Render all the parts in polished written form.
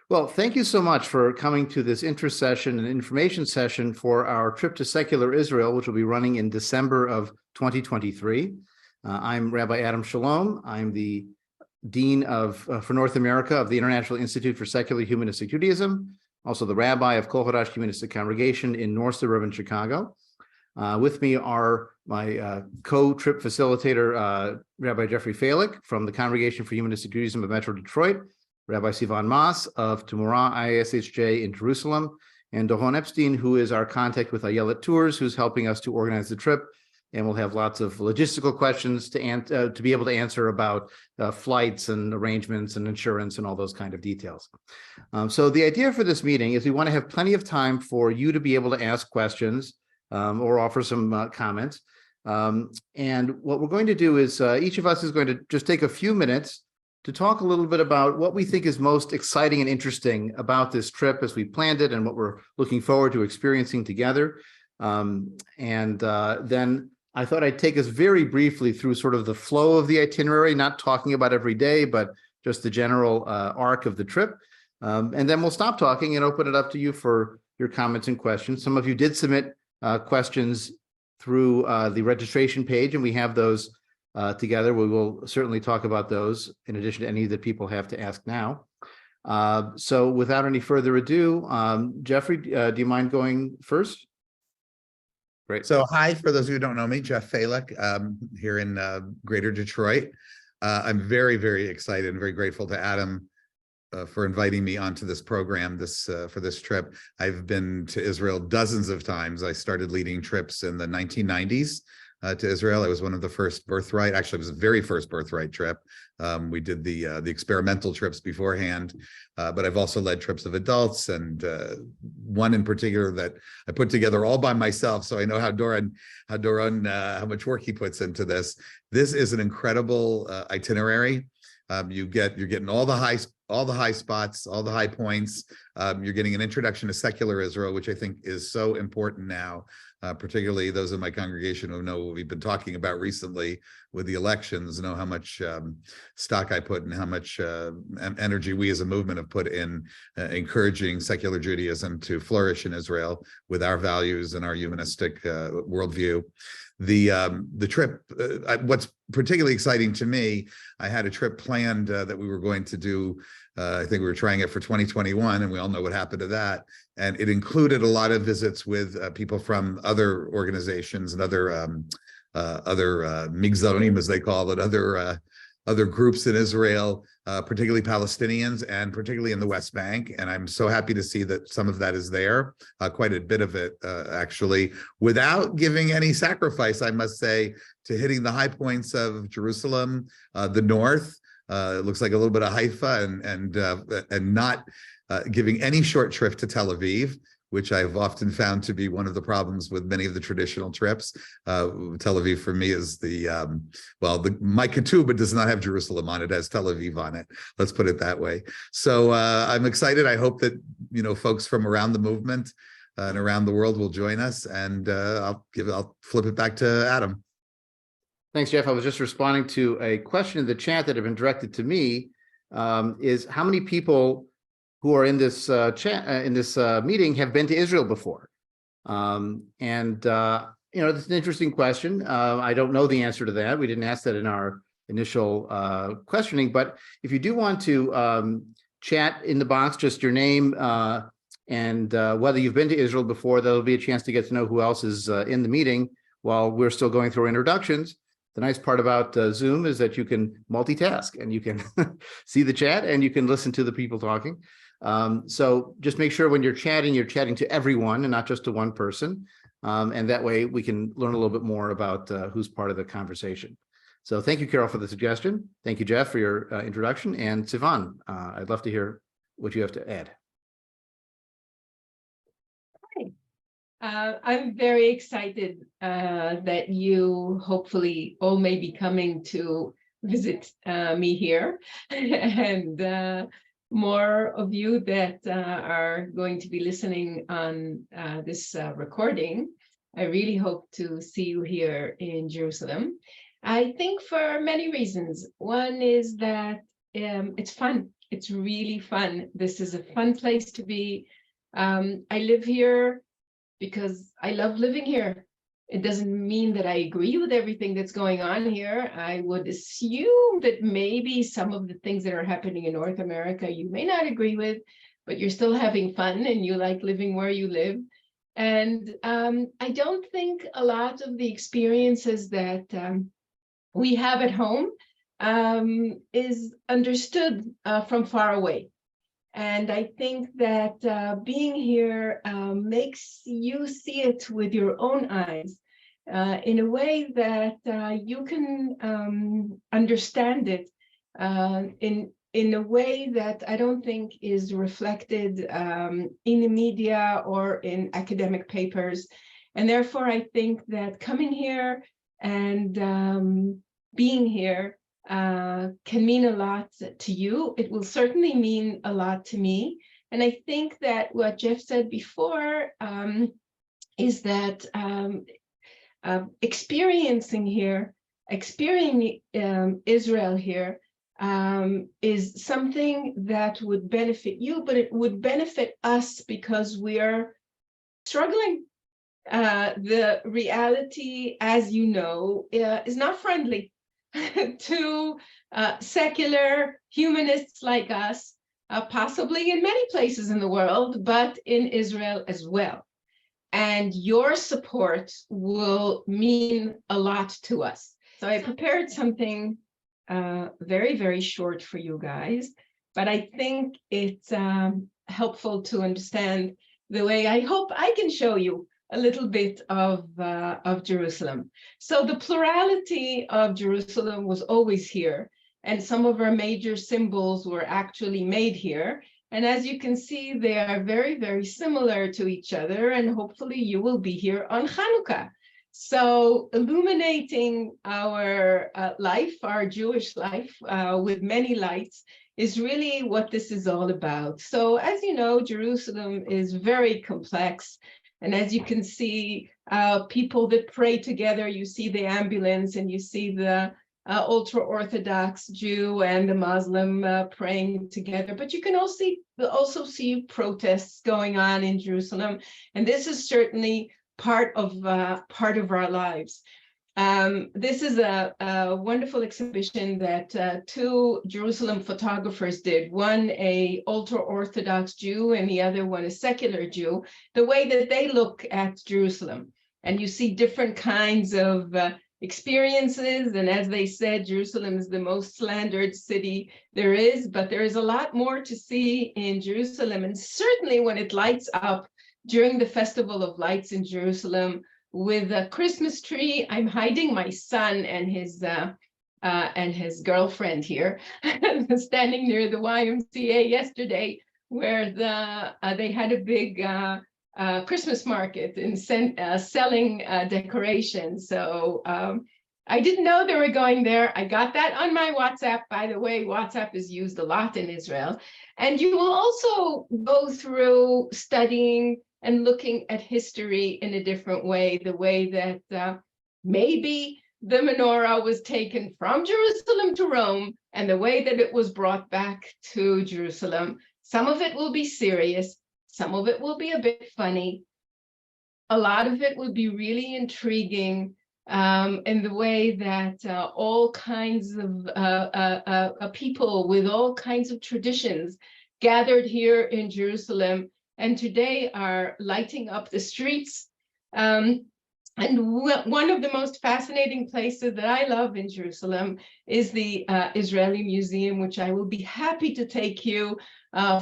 Well, thank you so much for coming to this intercession and information session for our trip to secular Israel, which will be running in December of 2023. I'm Rabbi Adam Shalom. I'm the Dean for North America of the International Institute for Secular Humanistic Judaism, also the Rabbi of Kol Hadash Humanistic Congregation in North Suburban Chicago. With me are my co-trip facilitator, Rabbi Jeffrey Falick from the Congregation for Humanistic Judaism of Metro Detroit, Rabbi Sivan Mas of Tumurah ISHJ in Jerusalem, and Doron Epstein, who is our contact with Ayelet Tours, who's helping us to organize the trip. And we'll have lots of logistical questions to be able to answer about flights and arrangements and insurance and all those kind of details. So the idea for this meeting is we want to have plenty of time for you to be able to ask questions or offer some comments. And what we're going to do is each of us is going to just take a few minutes to talk a little bit about what we think is most exciting and interesting about this trip as we planned it and what we're looking forward to experiencing together. Then I thought I'd take us very briefly through sort of the flow of the itinerary, not talking about every day, but just the general arc of the trip. And then we'll stop talking and open it up to you for your comments and questions. Some of you did submit questions through the registration page, and we have those together. We will certainly talk about those in addition to any that people have to ask now. So without any further ado, Jeffrey, do you mind going first? Great. So hi, for those who don't know me, Jeff Falick, here in Greater Detroit. I'm very, very excited and very grateful to Adam for inviting me onto this program for this trip. I've been to Israel dozens of times. I started leading trips in the 1990s. To Israel. I was one of the first birthright, actually it was the very first birthright trip. We did the experimental trips beforehand, but I've also led trips of adults, and one in particular that I put together all by myself. So I know how much work he puts into this. This is an incredible itinerary. You're getting all the high spots, all the high points. You're getting an introduction to secular Israel, which I think is so important now. Particularly those in my congregation who know what we've been talking about recently with the elections, know how much stock I put and how much energy we as a movement have put in encouraging secular Judaism to flourish in Israel with our values and our humanistic worldview. The trip, what's particularly exciting to me, I had a trip planned that we were going to do. I think we were trying it for 2021, and we all know what happened to that. And it included a lot of visits with people from other organizations and other migzarim, as they call it, other groups in Israel, particularly Palestinians, and particularly in the West Bank. And I'm so happy to see that some of that is there, quite a bit of it, actually, without giving any sacrifice, I must say, to hitting the high points of Jerusalem, the north. It looks like a little bit of Haifa, and not giving any short trip to Tel Aviv, which I've often found to be one of the problems with many of the traditional trips. Tel Aviv for me is my ketubah does not have Jerusalem on it, has Tel Aviv on it. Let's put it that way. So I'm excited. I hope that folks from around the movement and around the world will join us. And I'll flip it back to Adam. Thanks, Jeff. I was just responding to a question in the chat that had been directed to me. Is how many people who are in this meeting have been to Israel before? It's an interesting question. I don't know the answer to that. We didn't ask that in our initial questioning, but if you do want to chat in the box, just your name and whether you've been to Israel before, there'll be a chance to get to know who else is in the meeting while we're still going through our introductions. The nice part about Zoom is that you can multitask and you can see the chat and you can listen to the people talking. So just make sure when you're chatting to everyone and not just to one person. And that way we can learn a little bit more about who's part of the conversation. So thank you, Carol, for the suggestion. Thank you, Jeff, for your introduction. And Sivan, I'd love to hear what you have to add. I'm very excited that you hopefully all may be coming to visit me here, and more of you that are going to be listening on this recording. I really hope to see you here in Jerusalem. I think for many reasons. One is that it's fun. It's really fun. This is a fun place to be. I live here because I love living here. It doesn't mean that I agree with everything that's going on here. I would assume that maybe some of the things that are happening in North America you may not agree with, but you're still having fun and you like living where you live. And I don't think a lot of the experiences that we have at home is understood from far away. And I think that being here makes you see it with your own eyes in a way that you can understand it in a way that I don't think is reflected in the media or in academic papers. And therefore, I think that coming here and being here can mean a lot to you. It will certainly mean a lot to me. And I think that what Jeff said before is that experiencing Israel here is something that would benefit you, but it would benefit us because we are struggling. The reality, as you know, is not friendly to secular humanists like us, possibly in many places in the world, but in Israel as well. And your support will mean a lot to us. So I prepared something very, very short for you guys, but I think it's helpful to understand the way I hope I can show you a little bit of Jerusalem. So the plurality of Jerusalem was always here, and some of our major symbols were actually made here. And as you can see, they are very, very similar to each other, and hopefully you will be here on Hanukkah. So illuminating our life, our Jewish life, with many lights is really what this is all about. So as you know, Jerusalem is very complex. And as you can see, people that pray together, you see the ambulance and you see the ultra-Orthodox Jew and the Muslim praying together. But you can also see protests going on in Jerusalem. And this is certainly part of our lives. This is a wonderful exhibition that two Jerusalem photographers did, one a ultra-Orthodox Jew and the other one a secular Jew, the way that they look at Jerusalem. And you see different kinds of experiences. And as they said, Jerusalem is the most slandered city there is, but there is a lot more to see in Jerusalem. And certainly when it lights up during the Festival of Lights in Jerusalem, with a Christmas tree. I'm hiding my son and his girlfriend here, standing near the YMCA yesterday, where they had a big Christmas market and selling decorations. So I didn't know they were going there. I got that on my WhatsApp. By the way, WhatsApp is used a lot in Israel. And you will also go through studying and looking at history in a different way, the way that maybe the menorah was taken from Jerusalem to Rome and the way that it was brought back to Jerusalem. Some of it will be serious. Some of it will be a bit funny. A lot of it will be really intriguing in the way that all kinds of people with all kinds of traditions gathered here in Jerusalem and today are lighting up the streets. And one of the most fascinating places that I love in Jerusalem is the Israeli Museum, which I will be happy to take you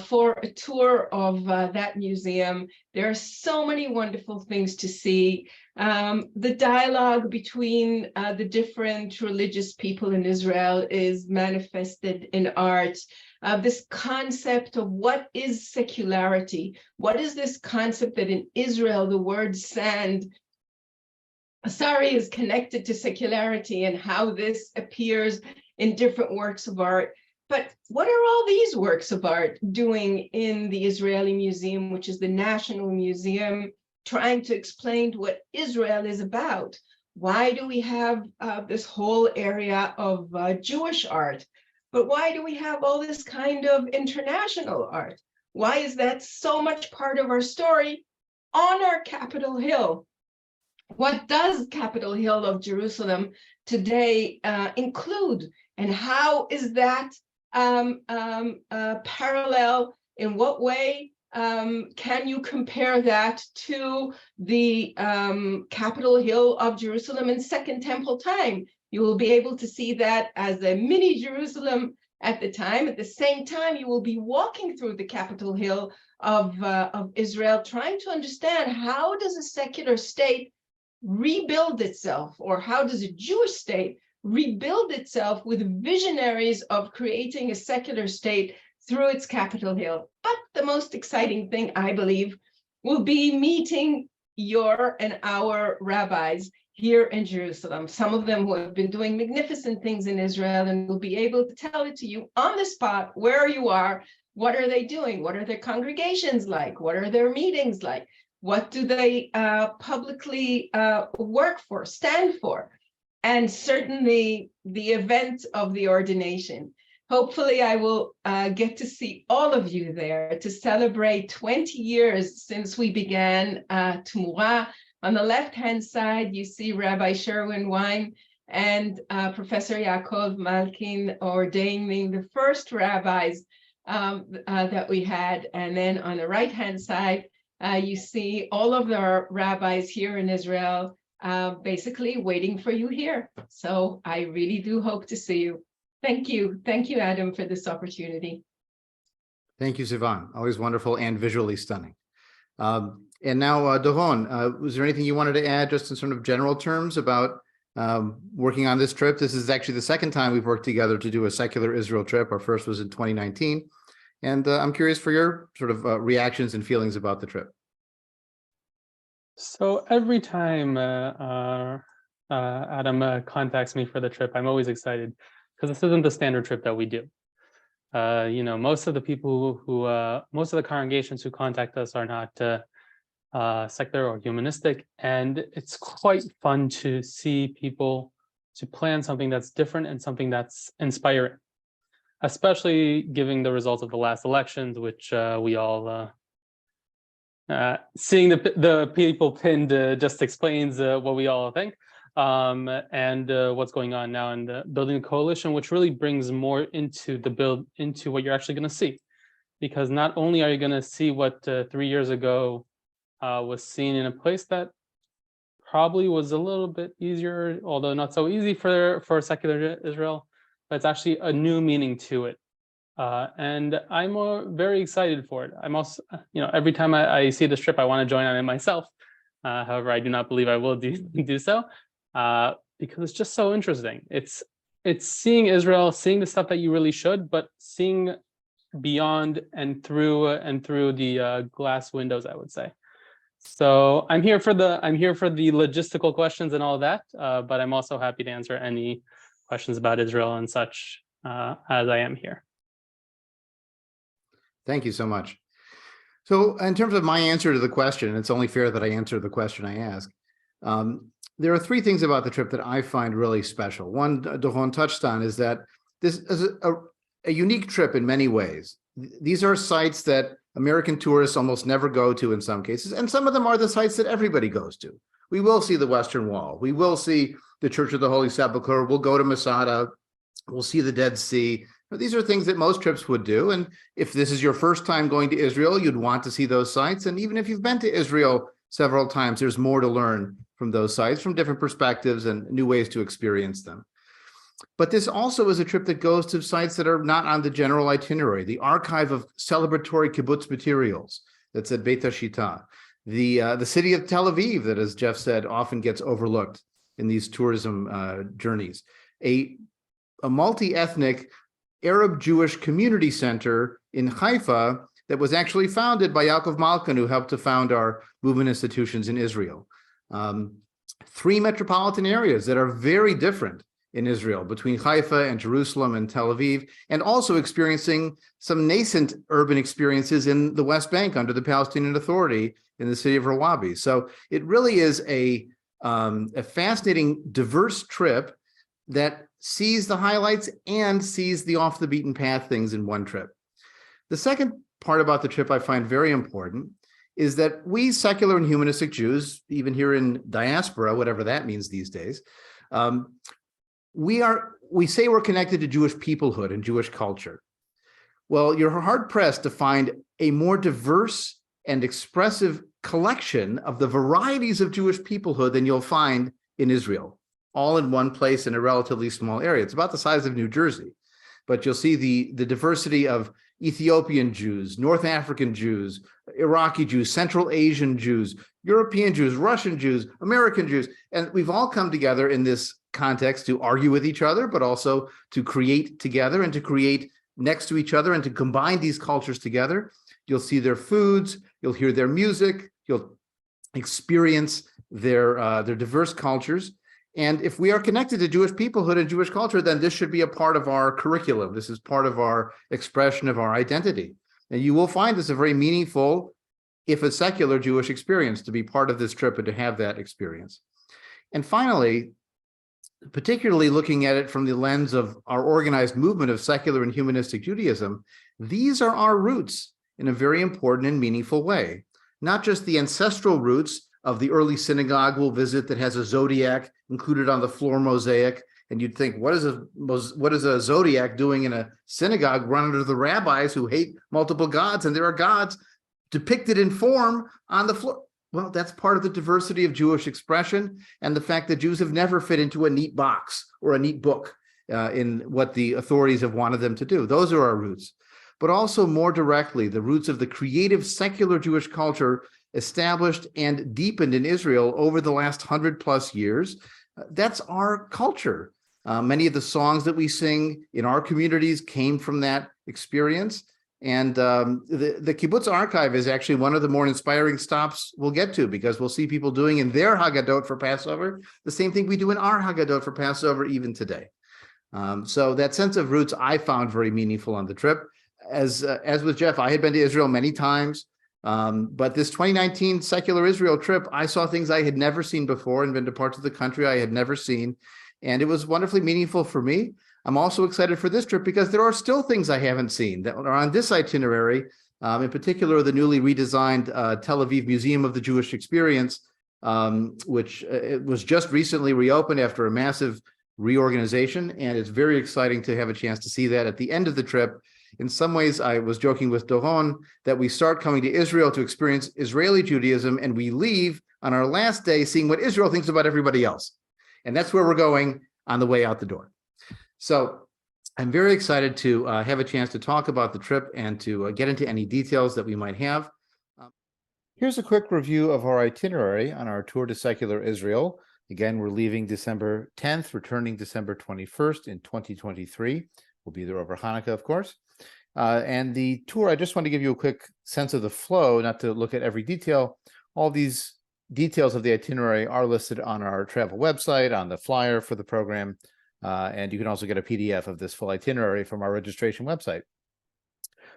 for a tour of that museum. There are so many wonderful things to see. The dialogue between the different religious people in Israel is manifested in art. This concept of what is secularity? What is this concept that in Israel, the word sari is connected to secularity and how this appears in different works of art. But what are all these works of art doing in the Israeli Museum, which is the national museum, trying to explain what Israel is about? Why do we have this whole area of Jewish art? But why do we have all this kind of international art? Why is that so much part of our story on our Capitol Hill? What does Capitol Hill of Jerusalem today include? And how is that parallel? In what way can you compare that to the Capitol Hill of Jerusalem in Second Temple time? You will be able to see that as a mini Jerusalem at the time. At the same time, you will be walking through the Capitol Hill of Israel, trying to understand how does a secular state rebuild itself, or how does a Jewish state rebuild itself with visionaries of creating a secular state through its Capitol Hill. But the most exciting thing, I believe, will be meeting your and our rabbis here in Jerusalem, some of them who have been doing magnificent things in Israel and will be able to tell it to you on the spot where you are. What are they doing? What are their congregations like? What are their meetings like? What do they publicly work for, stand for? And certainly the event of the ordination. Hopefully I will get to see all of you there to celebrate 20 years since we began Tumurah. On the left-hand side, you see Rabbi Sherwin Wein and Professor Yaakov Malkin ordaining the first rabbis that we had. And then on the right-hand side, you see all of the rabbis here in Israel basically waiting for you here. So I really do hope to see you. Thank you. Thank you, Adam, for this opportunity. Thank you, Sivan. Always wonderful and visually stunning. And now, Devon, was there anything you wanted to add just in sort of general terms about working on this trip? This is actually the second time we've worked together to do a secular Israel trip. Our first was in 2019. And I'm curious for your sort of reactions and feelings about the trip. So every time Adam contacts me for the trip, I'm always excited because this isn't the standard trip that we do. Most of the people most of the congregations who contact us are not secular or humanistic, and it's quite fun to see people to plan something that's different and something that's inspiring, especially given the results of the last elections, which we all seeing the people pinned just explains what we all think, and what's going on now in the building a coalition, which really brings more into what you're actually going to see, because not only are you going to see what 3 years ago was seen in a place that probably was a little bit easier, although not so easy for secular Israel, but it's actually a new meaning to it. And I'm very excited for it. I'm also, every time I see this trip, I want to join on it myself. However, I do not believe I will do so, because it's just so interesting. It's seeing Israel, seeing the stuff that you really should, but seeing beyond and through the glass windows, I would say. So I'm here for the logistical questions and all that, but I'm also happy to answer any questions about Israel and such as I am here. Thank you so much. So in terms of my answer to the question, and it's only fair that I answer the question I ask, there are three things about the trip that I find really special. One, Devon touched on, is that this is a unique trip in many ways. These are sites that American tourists almost never go to in some cases, and some of them are the sites that everybody goes to. We will see the Western Wall. We will see the Church of the Holy Sepulchre. We'll go to Masada. We'll see the Dead Sea. These are things that most trips would do. And if this is your first time going to Israel, you'd want to see those sites. And even if you've been to Israel several times, there's more to learn from those sites, from different perspectives and new ways to experience them. But this also is a trip that goes to sites that are not on the general itinerary. The archive of celebratory kibbutz materials that's at Beit HaShita. The city of Tel Aviv that, as Jeff said, often gets overlooked in these tourism journeys. A multi-ethnic Arab-Jewish community center in Haifa that was actually founded by Yaakov Malkin, who helped to found our movement institutions in Israel. 3 metropolitan areas that are very different in Israel, between Haifa and Jerusalem and Tel Aviv, and also experiencing some nascent urban experiences in the West Bank under the Palestinian Authority in the city of Rawabi. So it really is a fascinating, diverse trip that sees the highlights and sees the off the beaten path things in one trip. The second part about the trip I find very important is that we secular and humanistic Jews, even here in diaspora, whatever that means these days, we say we're connected to Jewish peoplehood and Jewish culture. Well, you're hard pressed to find a more diverse and expressive collection of the varieties of Jewish peoplehood than you'll find in Israel, all in one place in a relatively small area. It's about the size of New Jersey, but you'll see the diversity of Ethiopian Jews, North African Jews, Iraqi Jews, Central Asian Jews, European Jews, Russian Jews, American Jews, and we've all come together in this context to argue with each other, but also to create together and to create next to each other and to combine these cultures together. You'll see their foods, you'll hear their music, you'll experience their diverse cultures. And if we are connected to Jewish peoplehood and Jewish culture, then this should be a part of our curriculum. This is part of our expression of our identity. And you will find this a very meaningful, if a secular Jewish experience, to be part of this trip and to have that experience. And finally, particularly looking at it from the lens of our organized movement of secular and humanistic Judaism, these are our roots in a very important and meaningful way. Not just the ancestral roots of the early synagogue we'll visit that has a zodiac included on the floor mosaic, and you'd think, what is a zodiac doing in a synagogue run under the rabbis who hate multiple gods, and there are gods depicted in form on the floor? Well, that's part of the diversity of Jewish expression and the fact that Jews have never fit into a neat box or a neat book in what the authorities have wanted them to do. Those are our roots. But also more directly, the roots of the creative secular Jewish culture established and deepened in Israel over the last 100+ years. That's our culture. Many of the songs that we sing in our communities came from that experience. And the Kibbutz archive is actually one of the more inspiring stops we'll get to, because we'll see people doing in their Haggadot for Passover the same thing we do in our Haggadot for Passover even today. So that sense of roots I found very meaningful on the trip. As with Jeff, I had been to Israel many times, but this 2019 secular Israel trip, I saw things I had never seen before and been to parts of the country I had never seen. And it was wonderfully meaningful for me. I'm also excited for this trip because there are still things I haven't seen that are on this itinerary, in particular, the newly redesigned Tel Aviv Museum of the Jewish Experience, which it was just recently reopened after a massive reorganization. And it's very exciting to have a chance to see that at the end of the trip. In some ways, I was joking with Devon that we start coming to Israel to experience Israeli Judaism, and we leave on our last day seeing what Israel thinks about everybody else. And that's where we're going on the way out the door. So I'm very excited to have a chance to talk about the trip and to get into any details that we might have. Here's a quick review of our itinerary on our tour to secular Israel. Again, we're leaving December 10th, returning December 21st in 2023. We'll be there over Hanukkah, of course. And the tour, I just want to give you a quick sense of the flow, not to look at every detail. All these details of the itinerary are listed on our travel website, on the flyer for the program. And you can also get a PDF of this full itinerary from our registration website.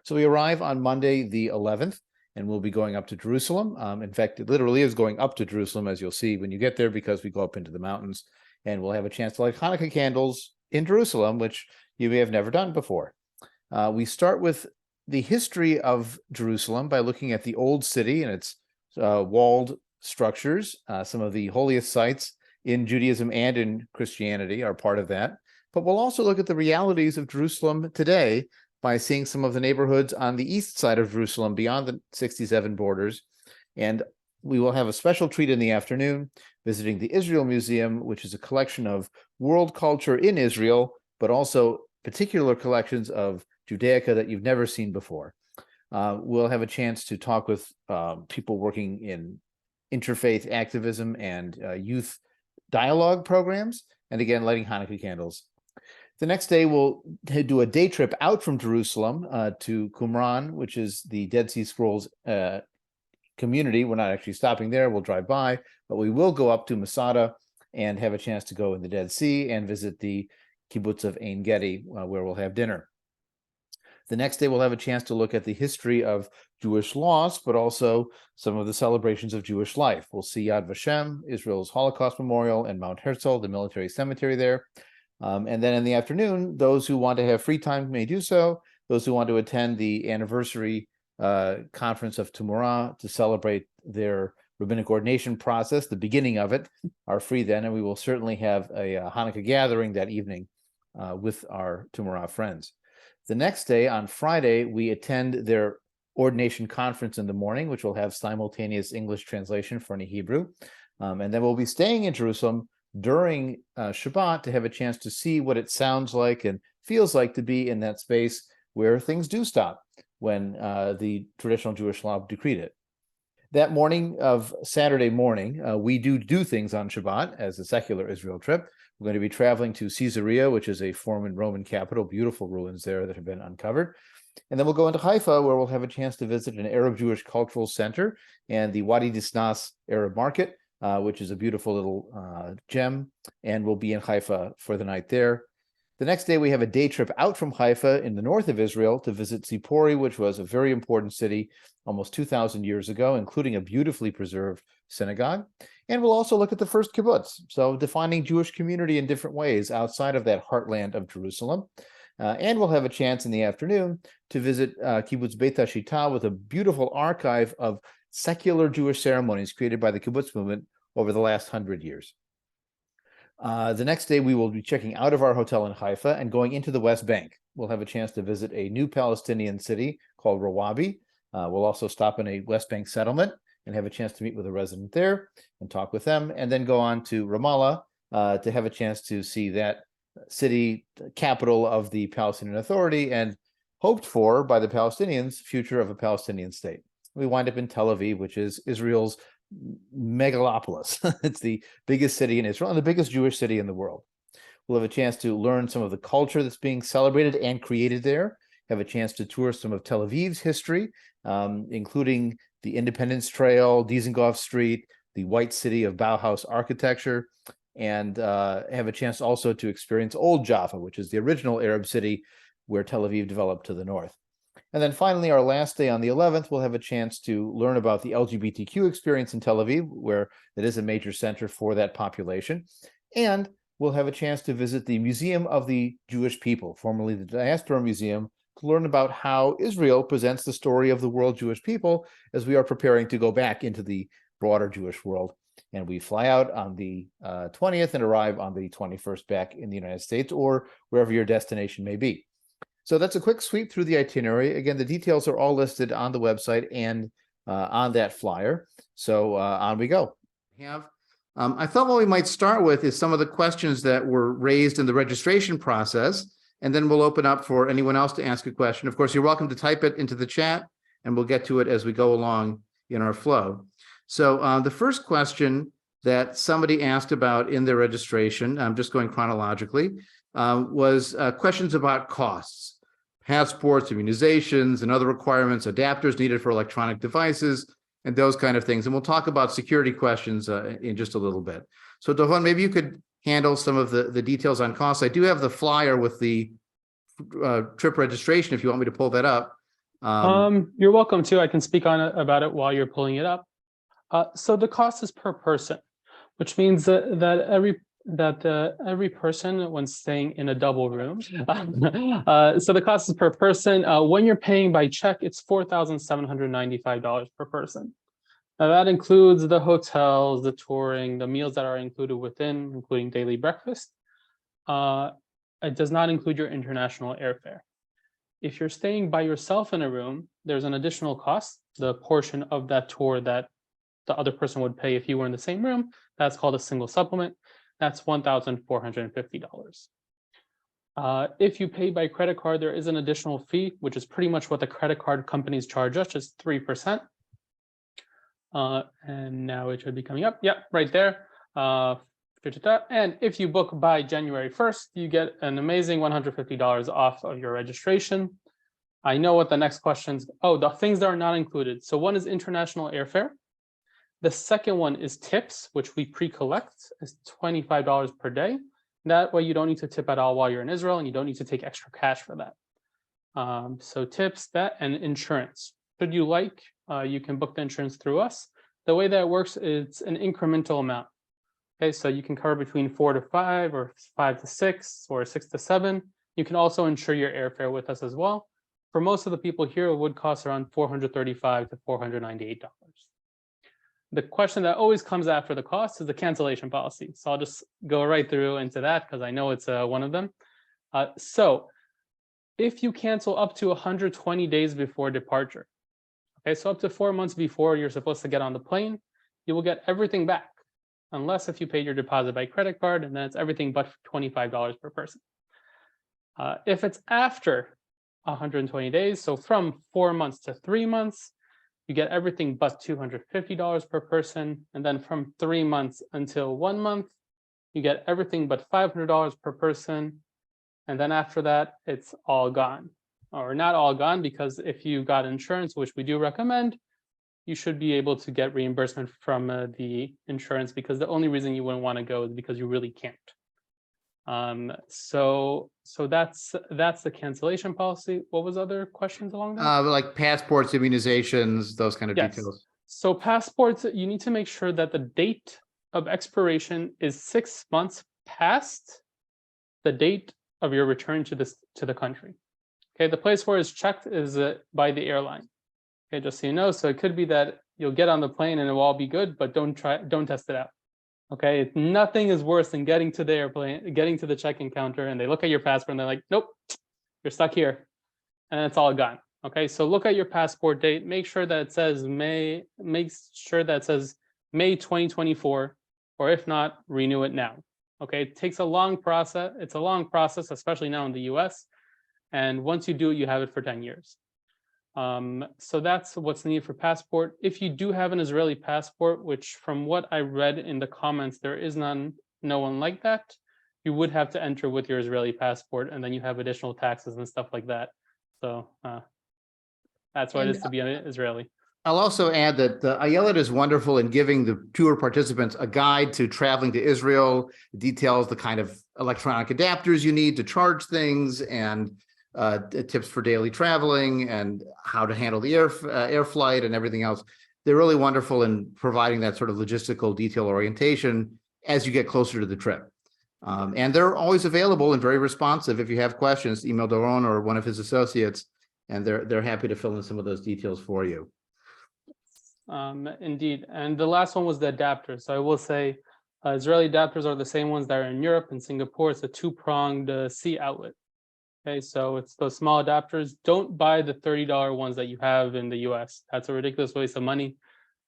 So we arrive on Monday, the 11th, and we'll be going up to Jerusalem. In fact, it literally is going up to Jerusalem, as you'll see when you get there, because we go up into the mountains, and we'll have a chance to light Hanukkah candles in Jerusalem, which you may have never done before. We start with the history of Jerusalem by looking at the old city and its walled structures. Some of the holiest sites in Judaism and in Christianity are part of that. But we'll also look at the realities of Jerusalem today by seeing some of the neighborhoods on the east side of Jerusalem beyond the 67 borders. And we will have a special treat in the afternoon, visiting the Israel Museum, which is a collection of world culture in Israel, but also particular collections of Judaica that you've never seen before. We'll have a chance to talk with people working in interfaith activism and youth dialogue programs, and again, lighting Hanukkah candles. The next day, we'll do a day trip out from Jerusalem to Qumran, which is the Dead Sea Scrolls community. We're not actually stopping there. We'll drive by, but we will go up to Masada and have a chance to go in the Dead Sea and visit the kibbutz of Ein Gedi, where we'll have dinner. The next day, we'll have a chance to look at the history of Jewish loss, but also some of the celebrations of Jewish life. We'll see Yad Vashem, Israel's Holocaust Memorial, and Mount Herzl, the military cemetery there. And then in the afternoon, those who want to have free time may do so. Those who want to attend the anniversary conference of Tumurah to celebrate their rabbinic ordination process, the beginning of it, are free then. And we will certainly have a Hanukkah gathering that evening with our Tumurah friends. The next day, on Friday, we attend their ordination conference in the morning, which will have simultaneous English translation for any Hebrew. And then we'll be staying in Jerusalem during Shabbat to have a chance to see what it sounds like and feels like to be in that space where things do stop when the traditional Jewish law decreed it. That morning of Saturday morning, we do things on Shabbat as a secular Israel trip. We're going to be traveling to Caesarea, which is a former Roman capital, beautiful ruins there that have been uncovered. And then we'll go into Haifa, where we'll have a chance to visit an Arab Jewish cultural center and the Wadi Disnas Arab Market, which is a beautiful little gem, and we'll be in Haifa for the night there. The next day, we have a day trip out from Haifa in the north of Israel to visit Zipori, which was a very important city almost 2,000 years ago, including a beautifully preserved synagogue. And we'll also look at the first kibbutz, so defining Jewish community in different ways outside of that heartland of Jerusalem. And we'll have a chance in the afternoon to visit Kibbutz Beit HaShita with a beautiful archive of secular Jewish ceremonies created by the kibbutz movement over the last 100 years. The next day, we will be checking out of our hotel in Haifa and going into the West Bank. We'll have a chance to visit a new Palestinian city called Rawabi. We'll also stop in a West Bank settlement and have a chance to meet with a resident there and talk with them, and then go on to Ramallah to have a chance to see that city, capital of the Palestinian Authority, and hoped for by the Palestinians, future of a Palestinian state. We wind up in Tel Aviv, which is Israel's megalopolis. It's the biggest city in Israel and the biggest Jewish city in the world. We'll have a chance to learn some of the culture that's being celebrated and created there, have a chance to tour some of Tel Aviv's history, including the Independence Trail, Dizengoff Street, the White City of Bauhaus architecture, and have a chance also to experience Old Jaffa, which is the original Arab city where Tel Aviv developed to the north. And then finally, our last day on the 11th, we'll have a chance to learn about the LGBTQ experience in Tel Aviv, where it is a major center for that population. And we'll have a chance to visit the Museum of the Jewish People, formerly the Diaspora Museum, to learn about how Israel presents the story of the world Jewish people as we are preparing to go back into the broader Jewish world. And we fly out on the 20th and arrive on the 21st back in the United States or wherever your destination may be. So that's a quick sweep through the itinerary. Again, the details are all listed on the website and on that flyer. So on we go. I thought what we might start with is some of the questions that were raised in the registration process, and then we'll open up for anyone else to ask a question. Of course, you're welcome to type it into the chat, and we'll get to it as we go along in our flow. So the first question that somebody asked about in their registration, I'm just going chronologically, was questions about costs. Passports, immunizations, and other requirements, adapters needed for electronic devices, and those kind of things. And we'll talk about security questions in just a little bit. So Devon, maybe you could handle some of the details on costs. I do have the flyer with the trip registration if you want me to pull that up. You're welcome to. I can speak on it about it while you're pulling it up. So the cost is per person, which means that every person, when staying in a double room, so the cost is per person. When you're paying by check, it's $4,795 per person. Now that includes the hotels, the touring, the meals that are included within, including daily breakfast. It does not include your international airfare. If you're staying by yourself in a room, there's an additional cost, the portion of that tour that the other person would pay if you were in the same room. That's called a single supplement. That's $1,450. If you pay by credit card, there is an additional fee, which is pretty much what the credit card companies charge us, just 3%. And now it should be coming up. Yep, right there. And if you book by January 1st, you get an amazing $150 off of your registration. I know what the next questions. Oh, the things that are not included. So one is international airfare. The second one is tips, which we pre-collect, is $25 per day. That way you don't need to tip at all while you're in Israel, and you don't need to take extra cash for that. So tips, that, and insurance. Should you like, you can book the insurance through us. The way that it works is an incremental amount. Okay, so you can cover between 4 to 5 or 5 to 6 or 6 to 7. You can also insure your airfare with us as well. For most of the people here, it would cost around $435 to $498. The question that always comes after the cost is the cancellation policy. So I'll just go right through into that because I know it's one of them. So if you cancel up to 120 days before departure, okay, so up to 4 months before you're supposed to get on the plane, you will get everything back, unless if you pay your deposit by credit card, and then it's everything but $25 per person. If it's after 120 days, so from 4 months to 3 months, you get everything but $250 per person. And then from 3 months until 1 month, you get everything but $500 per person. And then after that, it's all gone. Or not all gone, because if you got insurance, which we do recommend, you should be able to get reimbursement from the insurance, because the only reason you wouldn't want to go is because you really can't. So that's the cancellation policy. What was other questions along that? Like passports, immunizations, those kind of Yes. details. So passports, you need to make sure that the date of expiration is 6 months past the date of your return to the country. Okay, the place where it's checked is by the airline. Okay, just so you know. So it could be that you'll get on the plane and it will all be good, but don't test it out. Okay, nothing is worse than getting to the airplane, getting to the check-in counter, and they look at your passport and they're like, nope, you're stuck here, and it's all gone. Okay, so look at your passport date. Make sure that it says May. Make sure that it says May 2024, or if not, renew it now. Okay, it takes a long process. It's a long process, especially now in the US. And once you do it, you have it for 10 years. So that's what's needed for passport. If you do have an Israeli passport, which from what I read in the comments, there is no one like that, you would have to enter with your Israeli passport, and then you have additional taxes and stuff like that. So that's what it is to be an Israeli. I'll also add that Ayelet is wonderful in giving the tour participants a guide to traveling to Israel. It details the kind of electronic adapters you need to charge things, and tips for daily traveling, and how to handle the air flight and everything else. They're really wonderful in providing that sort of logistical detail orientation as you get closer to the trip. And they're always available and very responsive. If you have questions, email Doron or one of his associates, and they're happy to fill in some of those details for you. Indeed. And the last one was the adapters. So I will say Israeli adapters are the same ones that are in Europe and Singapore. It's a two-pronged C outlet. Okay, so it's those small adapters. Don't buy the $30 ones that you have in the US. That's a ridiculous waste of money.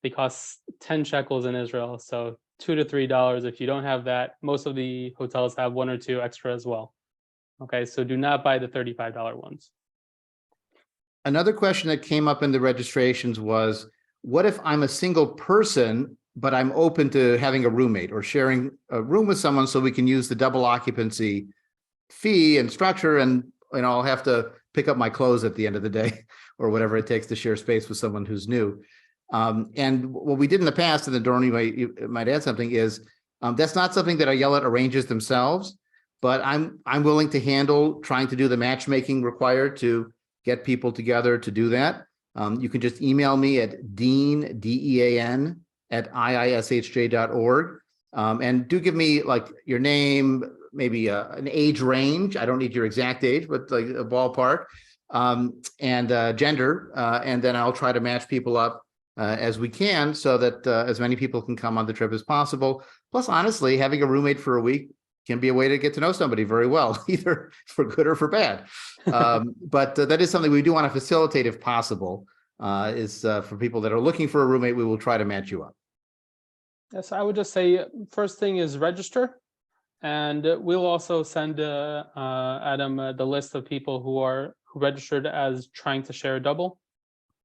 They cost 10 shekels in Israel. So $2 to $3. If you don't have that, most of the hotels have 1 or 2 extra as well. Okay, so do not buy the $35 ones. Another question that came up in the registrations was, what if I'm a single person, but I'm open to having a roommate or sharing a room with someone so we can use the double occupancy fee and structure, and I'll have to pick up my clothes at the end of the day or whatever it takes to share space with someone who's new. And what we did in the past, and then Doron, you might add something, is that's not something that Ayelet arranges themselves, but I'm willing to handle trying to do the matchmaking required to get people together to do that. You can just email me at dean, DEAN, at iishj.org. And do give me like your name, maybe an age range. I don't need your exact age, but like a ballpark, and gender. And then I'll try to match people up as we can, so that as many people can come on the trip as possible. Plus, honestly, having a roommate for a week can be a way to get to know somebody very well, either for good or for bad. But that is something we do want to facilitate if possible, for people that are looking for a roommate, we will try to match you up. Yes, I would just say first thing is register. And we'll also send Adam the list of people who registered as trying to share a double,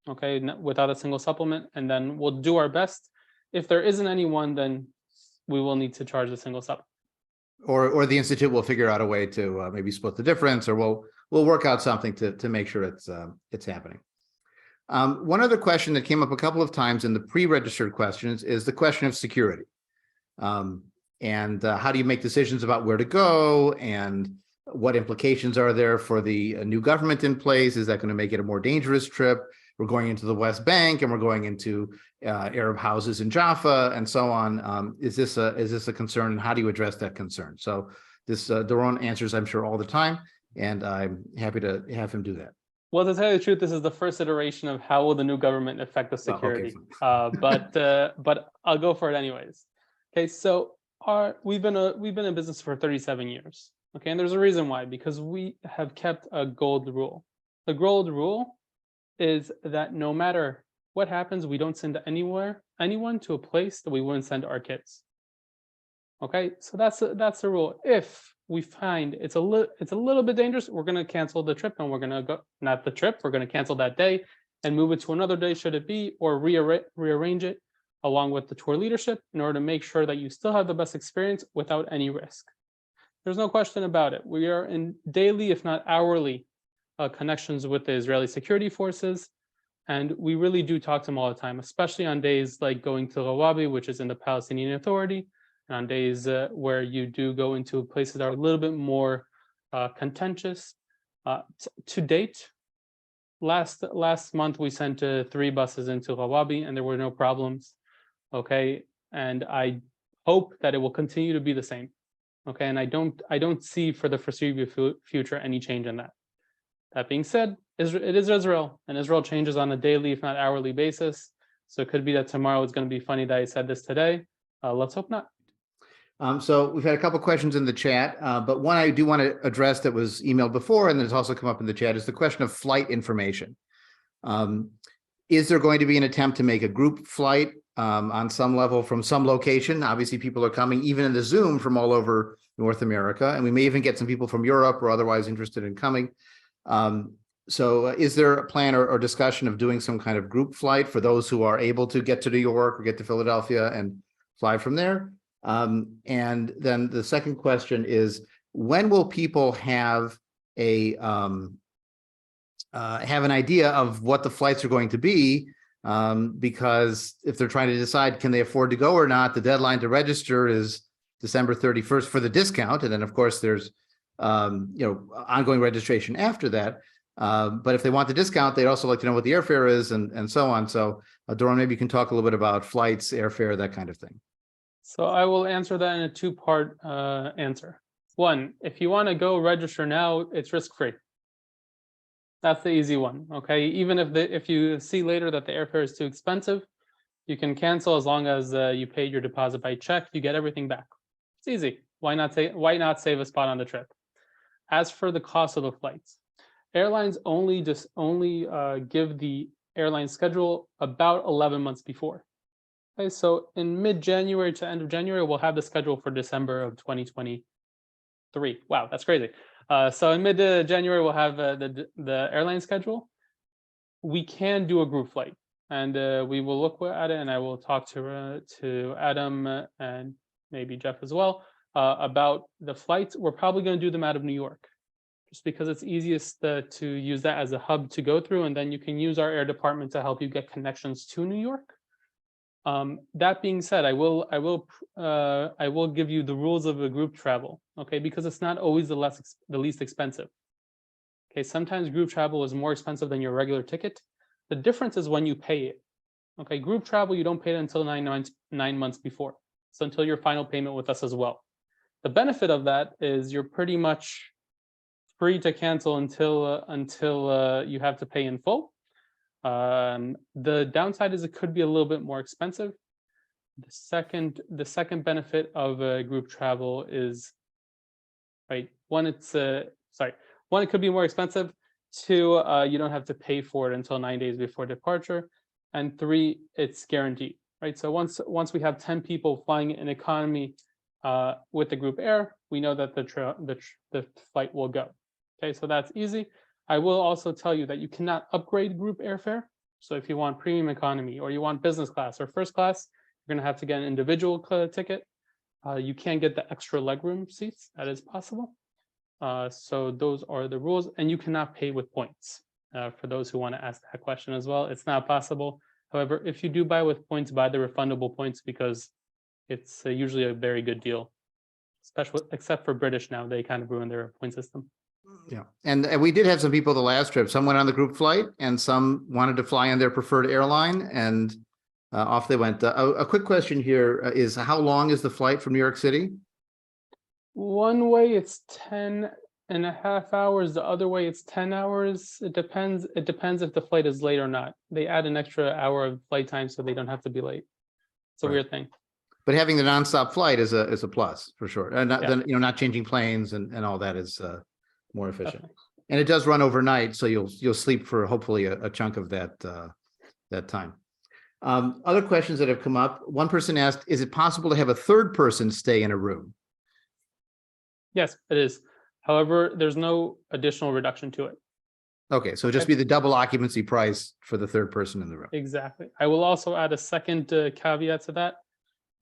okay, without a single supplement. And then we'll do our best. If there isn't anyone, then we will need to charge a single supplement. Or the Institute will figure out a way to maybe split the difference, or we'll work out something to make sure it's happening. One other question that came up a couple of times in the pre-registered questions is the question of security. And how do you make decisions about where to go, and what implications are there for the new government in place? Is that going to make it a more dangerous trip? we're going into the West Bank and we're going into Arab houses in Jaffa and so on. Is this a concern, and how do you address that concern? So this Doron answers, I'm sure, all the time, and I'm happy to have him do that. Well, to tell you the truth, this is the first iteration of how will the new government affect the security. But I'll go for it anyways. Okay, so we've been in business for 37 years. Okay, and there's a reason why, because we have kept a gold rule. The gold rule is that no matter what happens, we don't send anyone to a place that we wouldn't send our kids. Okay, so that's the rule. If we find it's a little bit dangerous, we're going to cancel the trip, and we're going to go, not the trip, we're going to cancel that day and move it to another day should it be, or rearrange it along with the tour leadership in order to make sure that you still have the best experience without any risk. There's no question about it. We are in daily, if not hourly, connections with the Israeli security forces, and we really do talk to them all the time, especially on days like going to Rawabi, which is in the Palestinian Authority, and on days where you do go into places that are a little bit more contentious. To date, last month we sent 3 buses into Rawabi, and there were no problems. Okay, and I hope that it will continue to be the same. Okay, and I don't see for the foreseeable future any change in that. That being said, it is Israel, and Israel changes on a daily, if not hourly basis. So it could be that tomorrow it's going to be funny that I said this today. Let's hope not. So we've had a couple questions in the chat, but one I do want to address that was emailed before and has also come up in the chat is the question of flight information. Is there going to be an attempt to make a group flight on some level from some location? Obviously, people are coming even in the Zoom from all over North America, and we may even get some people from Europe or otherwise interested in coming. So is there a plan or discussion of doing some kind of group flight for those who are able to get to New York or get to Philadelphia and fly from there? And then the second question is, when will people have an idea of what the flights are going to be? Because if they're trying to decide, can they afford to go or not, the deadline to register is December 31st for the discount. And then of course there's, ongoing registration after that. But if they want the discount, they'd also like to know what the airfare is and so on. So Doron, maybe you can talk a little bit about flights, airfare, that kind of thing. So I will answer that in a 2-part answer. One, if you want to go register now, it's risk-free. That's the easy one. Okay, even if you see later that the airfare is too expensive, you can cancel as long as you paid your deposit by check. You get everything back. It's easy. Why not save a spot on the trip? As for the cost of the flights, airlines only give the airline schedule about 11 months before. Okay, so in mid-January to end of January, we'll have the schedule for December of 2023. Wow, that's crazy. So in mid-January, we'll have the airline schedule. We can do a group flight, and we will look at it, and I will talk to Adam and maybe Jeff as well about the flights. We're probably going to do them out of New York, just because it's easiest to use that as a hub to go through, and then you can use our air department to help you get connections to New York. That being said, I will give you the rules of a group travel, okay? Because it's not always the least expensive. Okay, sometimes group travel is more expensive than your regular ticket. The difference is when you pay it. Okay, group travel, you don't pay it until 9 months before. So until your final payment with us as well. The benefit of that is you're pretty much free to cancel until you have to pay in full. The downside is it could be a little bit more expensive. The second benefit of group travel is, right, one, it could be more expensive. 2, you don't have to pay for it until 9 days before departure. And 3, it's guaranteed, right? So once we have 10 people flying in economy with the group air, we know that the flight will go. Okay, so that's easy. I will also tell you that you cannot upgrade group airfare. So if you want premium economy or you want business class or first class, you're going to have to get an individual ticket. You can get the extra legroom seats. That is possible. So those are the rules, and you cannot pay with points. For those who want to ask that question as well, it's not possible. However, if you do buy with points, buy the refundable points, because it's usually a very good deal. Except for British now, they kind of ruin their point system. Yeah, and we did have some people the last trip. Some went on the group flight, and some wanted to fly on their preferred airline, and off they went. A quick question here is: how long is the flight from New York City? One way it's 10.5 hours. The other way it's 10 hours. It depends. It depends if the flight is late or not. They add an extra hour of flight time so they don't have to be late. It's a weird thing. But having the nonstop flight is a plus for sure. And not, Yeah. then, not changing planes and all that is more efficient. Definitely. And it does run overnight, so you'll sleep for hopefully a chunk of that time. Other questions that have come up. One person asked, is it possible to have a third person stay in a room? Yes, it is. However, there's no additional reduction to it. Okay, so just be the double occupancy price for the third person in the room. Exactly. I will also add a second caveat to that.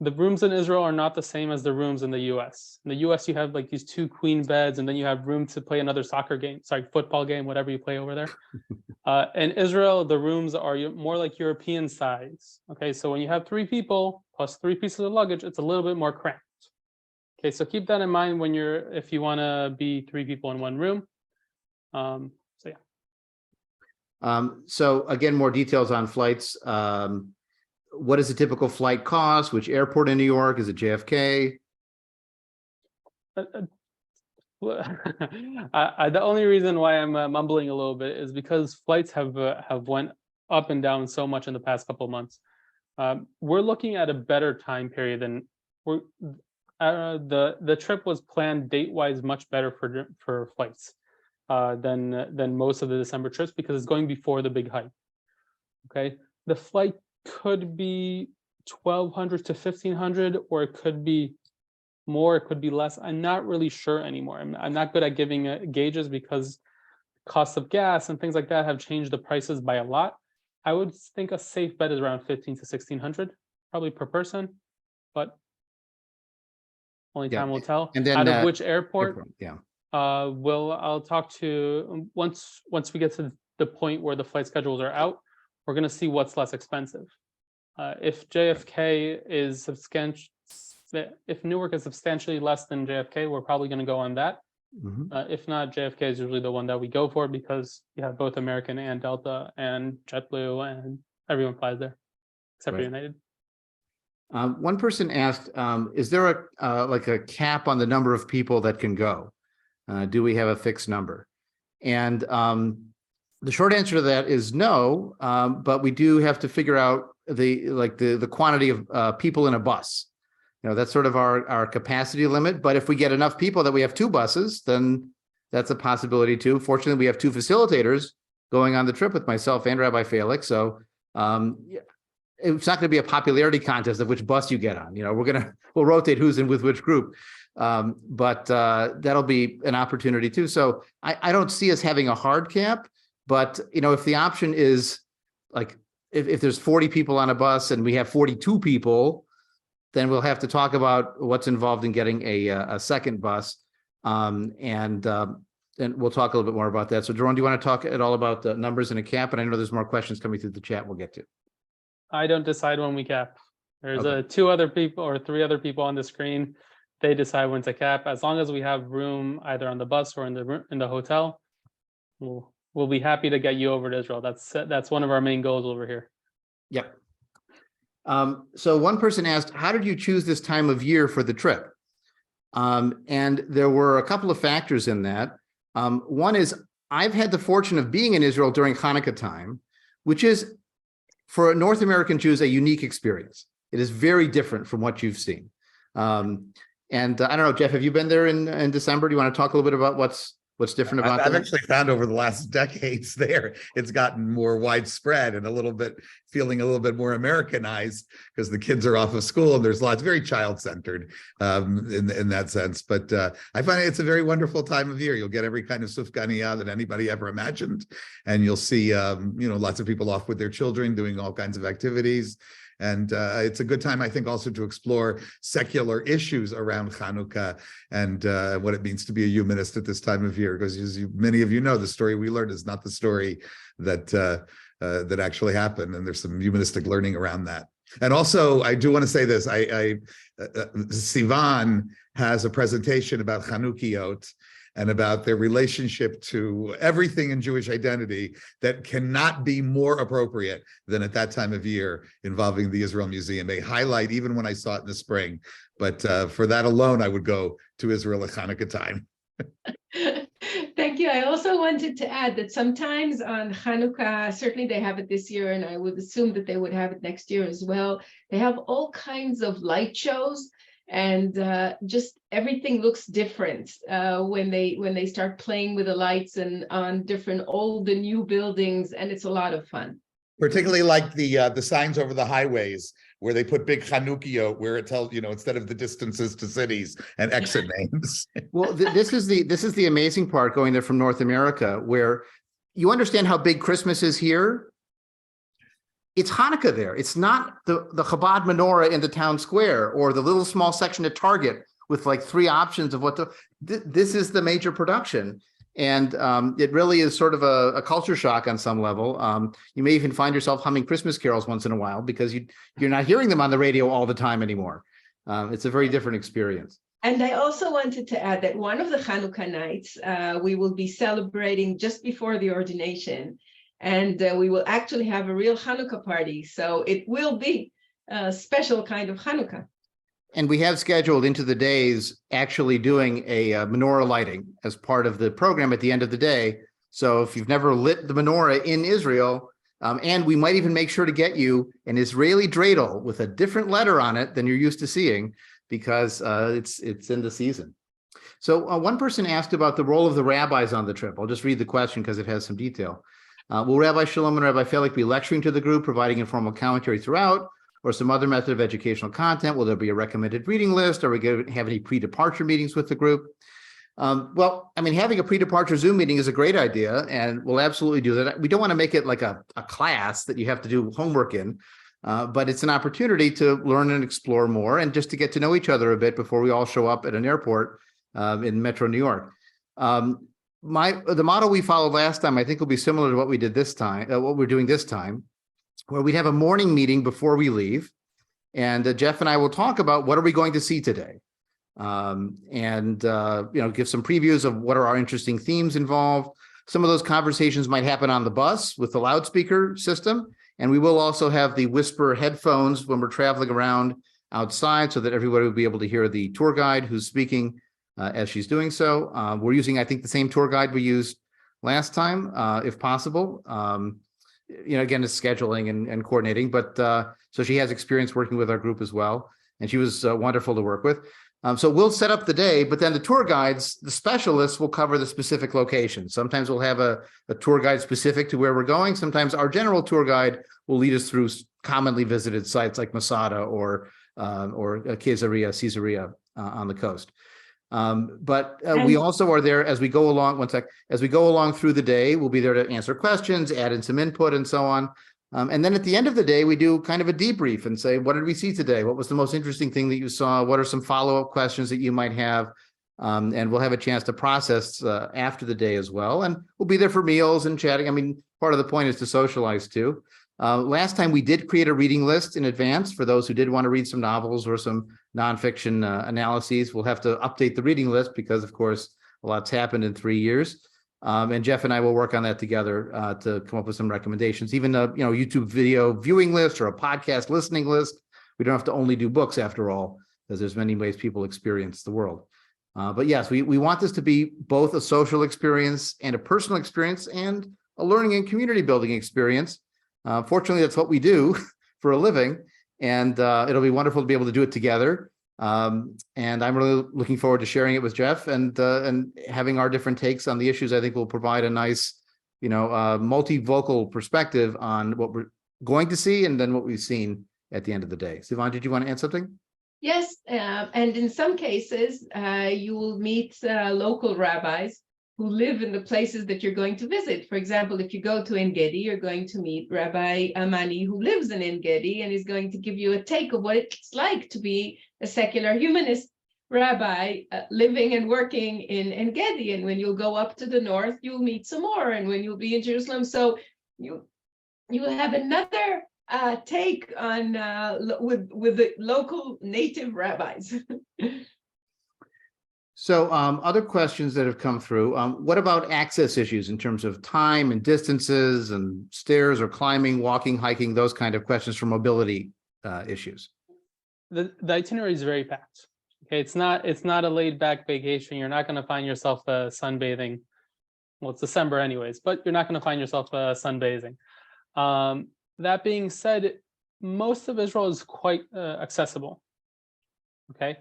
The rooms in Israel are not the same as the rooms in the US. In the US, you have like these 2 queen beds, and then you have room to play another football game, whatever you play over there. In Israel, the rooms are more like European size. Okay, so when you have 3 people plus 3 pieces of luggage, it's a little bit more cramped. Okay, so keep that in mind when if you want to be 3 people in one room. So yeah. So again, more details on flights. What is a typical flight cost? Which airport in New York? Is it JFK? The only reason why I'm mumbling a little bit is because flights have went up and down so much in the past couple of months. We're looking at a better time period than the trip was planned date-wise much better for flights than most of the December trips because it's going before the big hike. Okay, the flight could be 1,200 to 1,500, or it could be more, it could be less. I'm not really sure anymore. I'm not good at giving gauges because costs of gas and things like that have changed the prices by a lot. I would think a safe bet is around 1,500 to 1,600, probably per person, but only time will tell. And then out of which airport? Yeah. I'll talk to once we get to the point where the flight schedules are out. We're going to see what's less expensive. If JFK is substantial, if Newark is substantially less than JFK, we're probably going to go on that. If not, JFK is usually the one that we go for because you have both American and Delta and JetBlue, and everyone flies there except for United. One person asked, is there a cap on the number of people that can go? Do we have a fixed number? And the short answer to that is no, but we do have to figure out the quantity of people in a bus. That's sort of our capacity limit. But if we get enough people that we have 2 buses, then that's a possibility too. Fortunately, we have 2 facilitators going on the trip with myself and Rabbi Felix. So it's not going to be a popularity contest of which bus you get on. We'll rotate who's in with which group. But that'll be an opportunity too. So I don't see us having a hard cap. But, if the option is like, if there's 40 people on a bus and we have 42 people, then we'll have to talk about what's involved in getting a second bus. And we'll talk a little bit more about that. So, Jerome, do you want to talk at all about the numbers and a cap? And I know there's more questions coming through the chat we'll get to. I don't decide when we cap. There's Okay. 2 other people or 3 other people on the screen. They decide when to cap. As long as we have room either on the bus or in the hotel, we'll be happy to get you over to Israel. That's one of our main goals over here. Yep. So one person asked, how did you choose this time of year for the trip? And there were a couple of factors in that. One is I've had the fortune of being in Israel during Hanukkah time, which is for North American Jews a unique experience. It is very different from what you've seen. And I don't know, Jeff, have you been there in December? Do you want to talk a little bit about what's different about that? I've actually found over the last decades there, it's gotten more widespread and feeling a little bit more Americanized because the kids are off of school and there's very child-centered in that sense. But I find it's a very wonderful time of year. You'll get every kind of sufganiya that anybody ever imagined. And you'll see, lots of people off with their children doing all kinds of activities. And it's a good time, I think, also to explore secular issues around Hanukkah and what it means to be a humanist at this time of year. Because as many of you know, the story we learned is not the story that actually happened. And there's some humanistic learning around that. And also, I do want to say this. Sivan has a presentation about Chanukiot. and about their relationship to everything in Jewish identity that cannot be more appropriate than at that time of year involving the Israel Museum. They highlight, even when I saw it in the spring, but for that alone, I would go to Israel at Hanukkah time. Thank you. I also wanted to add that sometimes on Hanukkah, certainly they have it this year, and I would assume that they would have it next year as well. They have all kinds of light shows, and just everything looks different when they start playing with the lights and on different old and new buildings, and it's a lot of fun. Particularly like the signs over the highways where they put big Hanukkah, where it tells, instead of the distances to cities and exit names. Well, this is the amazing part going there from North America, where you understand how big Christmas is here. It's Hanukkah there. It's not the Chabad menorah in the town square or the little small section at Target with like 3 options of what to. This is the major production. And it really is sort of a culture shock on some level. You may even find yourself humming Christmas carols once in a while because you're not hearing them on the radio all the time anymore. It's a very different experience. And I also wanted to add that one of the Hanukkah nights, we will be celebrating just before the ordination. And we will actually have a real Hanukkah party. So it will be a special kind of Hanukkah. And we have scheduled into the days actually doing a menorah lighting as part of the program at the end of the day. So if you've never lit the menorah in Israel, and we might even make sure to get you an Israeli dreidel with a different letter on it than you're used to seeing, because it's in the season. So one person asked about the role of the rabbis on the trip. I'll just read the question because it has some detail. Will Rabbi Shalom and Rabbi Felik be lecturing to the group, providing informal commentary throughout, or some other method of educational content? Will there be a recommended reading list? Are we going to have any pre-departure meetings with the group? Well, I mean, having a pre-departure Zoom meeting is a great idea, and we'll absolutely do that. We don't want to make it like a class that you have to do homework in, but it's an opportunity to learn and explore more and just to get to know each other a bit before we all show up at an airport in Metro New York. The model we followed last time, I think, will be similar to what we did this time, what we're doing this time, where we'd have a morning meeting before we leave. And Jeff and I will talk about what are we going to see today. And give some previews of what are our interesting themes involved. Some of those conversations might happen on the bus with the loudspeaker system. And we will also have the whisper headphones when we're traveling around outside so that everybody will be able to hear the tour guide who's speaking as she's doing so. We're using, I think, the same tour guide we used last time, if possible. Again, it's scheduling and coordinating, but so she has experience working with our group as well. And she was wonderful to work with. So we'll set up the day, but then the tour guides, the specialists will cover the specific locations. Sometimes we'll have a tour guide specific to where we're going. Sometimes our general tour guide will lead us through commonly visited sites like Masada or Caesarea on the coast. But we also are there as we go along. As we go along through the day, we'll be there to answer questions, add in some input and so on. And then at the end of the day, we do kind of a debrief and say, what did we see today? What was the most interesting thing that you saw? What are some follow-up questions that you might have? And we'll have a chance to process after the day as well. And we'll be there for meals and chatting. I mean, part of the point is to socialize too. Last time we did create a reading list in advance for those who did want to read some novels or some nonfiction analyses. We'll have to update the reading list because, of course, a lot's happened in 3 years. And Jeff and I will work on that together to come up with some recommendations, even a YouTube video viewing list or a podcast listening list. We don't have to only do books after all, because there's many ways people experience the world. But yes, we want this to be both a social experience and a personal experience and a learning and community building experience. Fortunately, that's what we do for a living, and it'll be wonderful to be able to do it together. And I'm really looking forward to sharing it with Jeff and having our different takes on the issues. I think will provide a nice, multivocal perspective on what we're going to see and then what we've seen at the end of the day. Sivan, did you want to add something? Yes, and in some cases, you will meet local rabbis who live in the places that you're going to visit. For example, if you go to En Gedi, you're going to meet Rabbi Amani, who lives in En Gedi, and is going to give you a take of what it's like to be a secular humanist rabbi living and working in En Gedi. And when you'll go up to the north, you'll meet some more. And when you'll be in Jerusalem, so you have another take on with the local native rabbis. So other questions that have come through, what about access issues in terms of time and distances and stairs or climbing, walking, hiking, those kind of questions for mobility issues? The itinerary is very packed. Okay, it's not a laid back vacation. You're not going to find yourself sunbathing. Well, it's December anyways, but you're not going to find yourself sunbathing. That being said, most of Israel is quite accessible. Okay.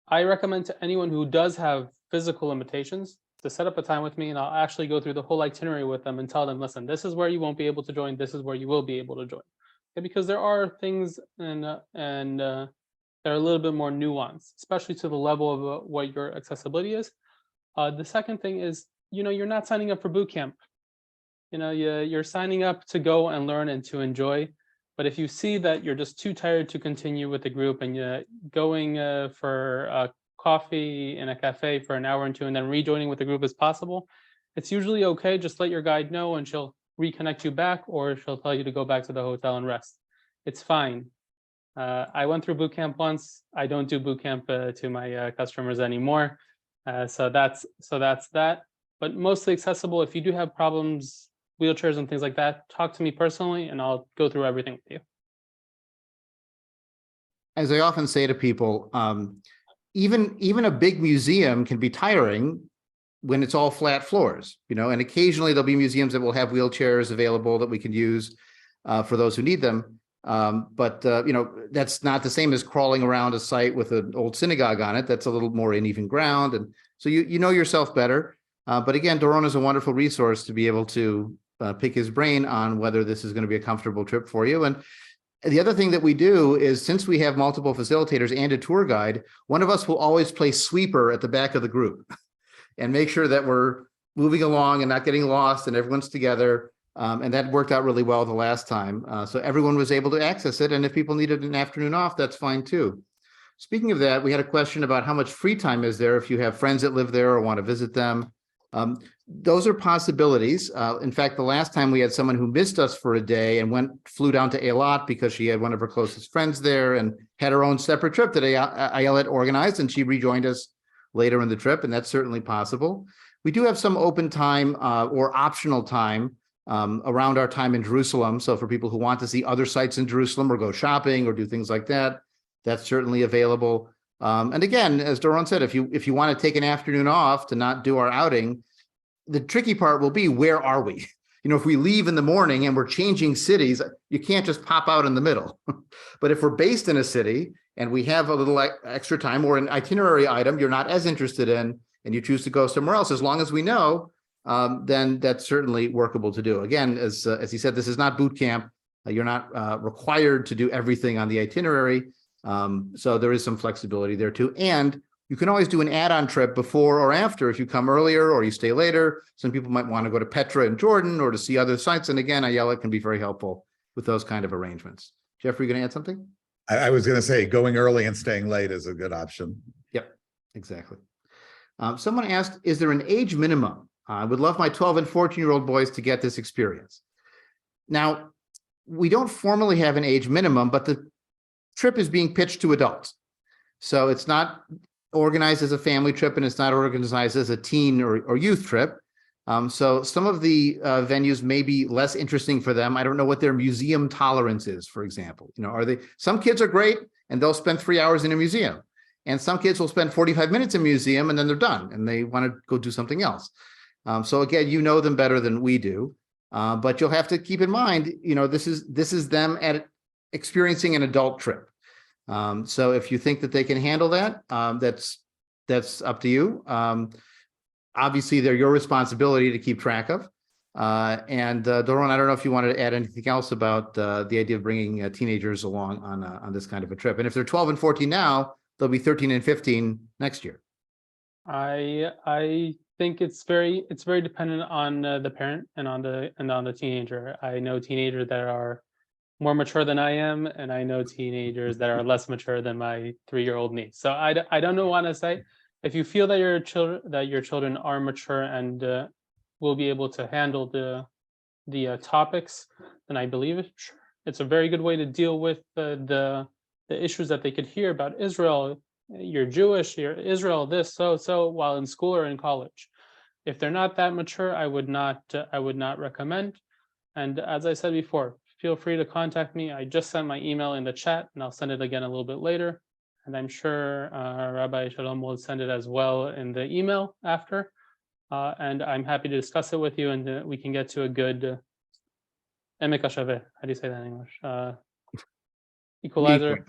I recommend to anyone who does have physical limitations to set up a time with me, and I'll actually go through the whole itinerary with them and tell them, listen, this is where you won't be able to join. This is where you will be able to join. Okay, because there are things that are a little bit more nuanced, especially to the level of what your accessibility is. The second thing is, you're not signing up for boot camp. You're signing up to go and learn and to enjoy. But if you see that you're just too tired to continue with the group and you're going for coffee in a cafe for an hour or two and then rejoining with the group as possible, it's usually okay. Just let your guide know and she'll reconnect you back, or she'll tell you to go back to the hotel and rest. It's fine. I went through boot camp once. I don't do boot camp to my customers anymore. So that's that. But mostly accessible. If you do have problems, wheelchairs and things like that, talk to me personally and I'll go through everything with you. As I often say to people, even a big museum can be tiring when it's all flat floors, and occasionally there'll be museums that will have wheelchairs available that we can use for those who need them. But that's not the same as crawling around a site with an old synagogue on it. That's a little more uneven ground. And so you know yourself better. But again, Doron is a wonderful resource to be able to pick his brain on whether this is going to be a comfortable trip for you. And the other thing that we do is, since we have multiple facilitators and a tour guide, one of us will always play sweeper at the back of the group and make sure that we're moving along and not getting lost and everyone's together. And that worked out really well the last time. So everyone was able to access it. And if people needed an afternoon off, that's fine too. Speaking of that, we had a question about how much free time is there if you have friends that live there or want to visit them. Those are possibilities. In fact, the last time we had someone who missed us for a day and flew down to Eilat because she had one of her closest friends there and had her own separate trip that Eilat organized, and she rejoined us later in the trip, and that's certainly possible. We do have some open time or optional time around our time in Jerusalem. So for people who want to see other sites in Jerusalem or go shopping or do things like that, that's certainly available. And again, as Doron said, if you want to take an afternoon off to not do our outing, the tricky part will be, where are we? If we leave in the morning and we're changing cities, you can't just pop out in the middle. But if we're based in a city and we have a little extra time or an itinerary item you're not as interested in and you choose to go somewhere else, as long as we know, then that's certainly workable to do. Again, as he said, this is not boot camp. You're not required to do everything on the itinerary. So there is some flexibility there too. And you can always do an add-on trip before or after if you come earlier or you stay later. Some people might want to go to Petra in Jordan or to see other sites. And again, Ayala can be very helpful with those kind of arrangements. Jeffrey, you going to add something? I was going to say going early and staying late is a good option. Yep, exactly. Someone asked, is there an age minimum? I would love my 12 and 14-year-old boys to get this experience. Now, we don't formally have an age minimum, but the trip is being pitched to adults. So it's not organized as a family trip and it's not organized as a teen or youth trip. So some of the venues may be less interesting for them. I don't know what their museum tolerance is, for example. Some kids are great and they'll spend 3 hours in a museum, and some kids will spend 45 minutes in a museum and then they're done and they want to go do something else. So again, you know them better than we do, but you'll have to keep in mind, this is them experiencing an adult trip. So if you think that they can handle that, that's up to you. Obviously, they're your responsibility to keep track of. And Doron, I don't know if you wanted to add anything else about the idea of bringing teenagers along on this kind of a trip. And if they're 12 and 14 now, they'll be 13 and 15 next year. I think it's very dependent on the parent and on the teenager. I know teenagers that are more mature than I am, and I know teenagers that are less mature than my 3-year-old niece. So I don't know what to say. If you feel that your children are mature and will be able to handle the topics, then I believe it's a very good way to deal with the issues that they could hear about Israel you're Jewish, you're Israel, this, so, while in school or in college. If they're not that mature, I would not recommend. And as I said before, feel free to contact me. I just sent my email in the chat, and I'll send it again a little bit later. And I'm sure Rabbi Shalom will send it as well in the email after. And I'm happy to discuss it with you, and we can get to a good emek hashaveh. How do you say that in English? Equalizer.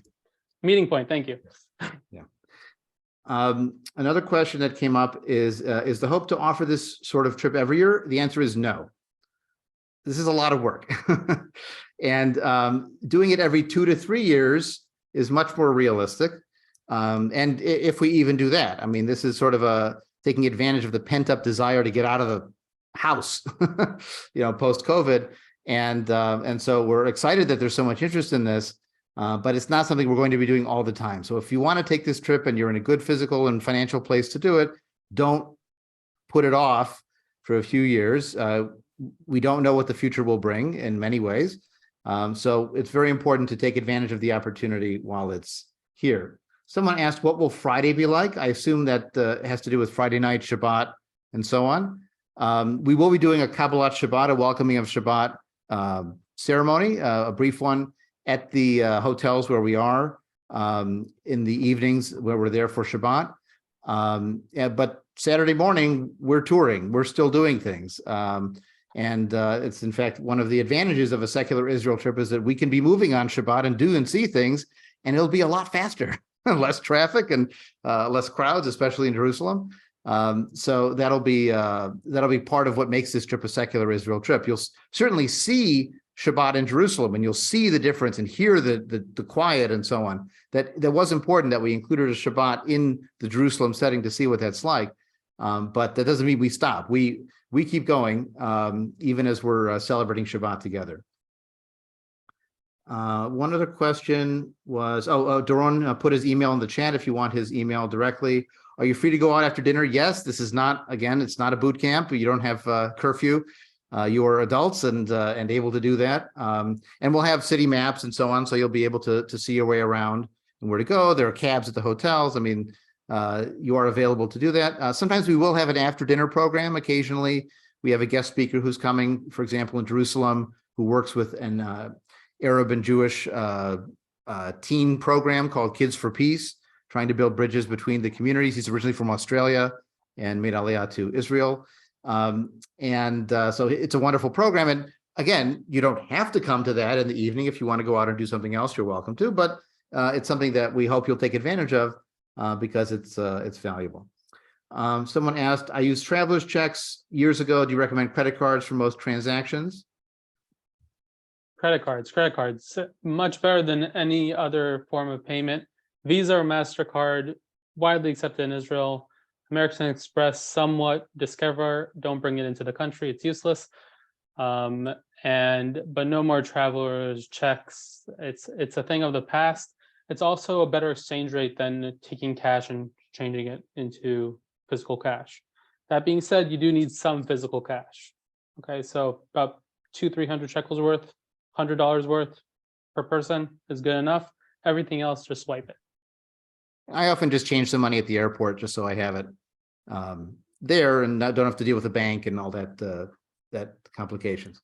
Meeting point. Thank you. Yeah. Another question that came up is the hope to offer this sort of trip every year? The answer is no. This is a lot of work. And doing it every 2 to 3 years is much more realistic. And if we even do that, I mean, this is sort of taking advantage of the pent-up desire to get out of the house, post-COVID. And so we're excited that there's so much interest in this. But it's not something we're going to be doing all the time. So if you want to take this trip and you're in a good physical and financial place to do it, don't put it off for a few years. We don't know what the future will bring in many ways. So it's very important to take advantage of the opportunity while it's here. Someone asked, what will Friday be like? I assume that has to do with Friday night, Shabbat, and so on. We will be doing a Kabbalat Shabbat, a welcoming of Shabbat ceremony, a brief one, at the hotels where we are in the evenings where we're there for Shabbat. But Saturday morning, we're touring. We're still doing things. It's, in fact, one of the advantages of a secular Israel trip is that we can be moving on Shabbat and do and see things, and it'll be a lot faster, less traffic and less crowds, especially in Jerusalem. So that'll be part of what makes this trip a secular Israel trip. You'll certainly see Shabbat in Jerusalem, and you'll see the difference and hear the quiet and so on. That was important that we included a Shabbat in the Jerusalem setting to see what that's like. But that doesn't mean we stop. We keep going even as we're celebrating Shabbat together. One other question was, Doron put his email in the chat if you want his email directly. Are you free to go out after dinner? Yes, this is not, again, it's not a boot camp. You don't have curfew. You are adults and able to do that. And we'll have city maps and so on, so you'll be able to see your way around and where to go. There are cabs at the hotels. I mean, you are available to do that. Sometimes we will have an after-dinner program. Occasionally, we have a guest speaker who's coming, for example, in Jerusalem, who works with an Arab and Jewish teen program called Kids for Peace, trying to build bridges between the communities. He's originally from Australia and made Aliyah to Israel. So it's a wonderful program. And again, you don't have to come to that in the evening. If you want to go out and do something else, you're welcome to. But it's something that we hope you'll take advantage of because it's valuable. Someone asked, I used traveler's checks years ago. Do you recommend credit cards for most transactions? Credit cards, much better than any other form of payment. Visa or MasterCard, widely accepted in Israel. American Express, somewhat. Discover, don't bring it into the country, it's useless. But no more travelers checks. It's a thing of the past. It's also a better exchange rate than taking cash and changing it into physical cash. That being said, you do need some physical cash. Okay, so about 200-300 shekels worth, $100 worth per person is good enough. Everything else, just swipe it. I often just change the money at the airport just so I have it there and I don't have to deal with the bank and all that complications.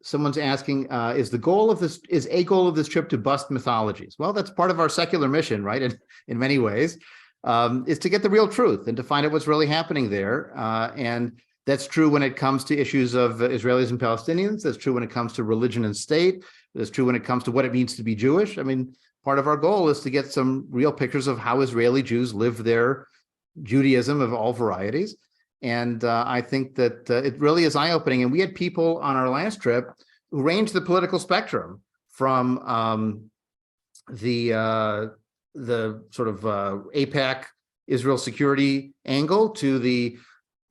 Someone's asking, is a goal of this trip to bust mythologies? Well, that's part of our secular mission, right? In many ways, is to get the real truth and to find out what's really happening there. And that's true when it comes to issues of Israelis and Palestinians. That's true when it comes to religion and state. That's true when it comes to what it means to be Jewish. I mean, part of our goal is to get some real pictures of how Israeli Jews live their Judaism of all varieties. And I think that it really is eye-opening. And we had people on our last trip who ranged the political spectrum from the sort of AIPAC Israel security angle to the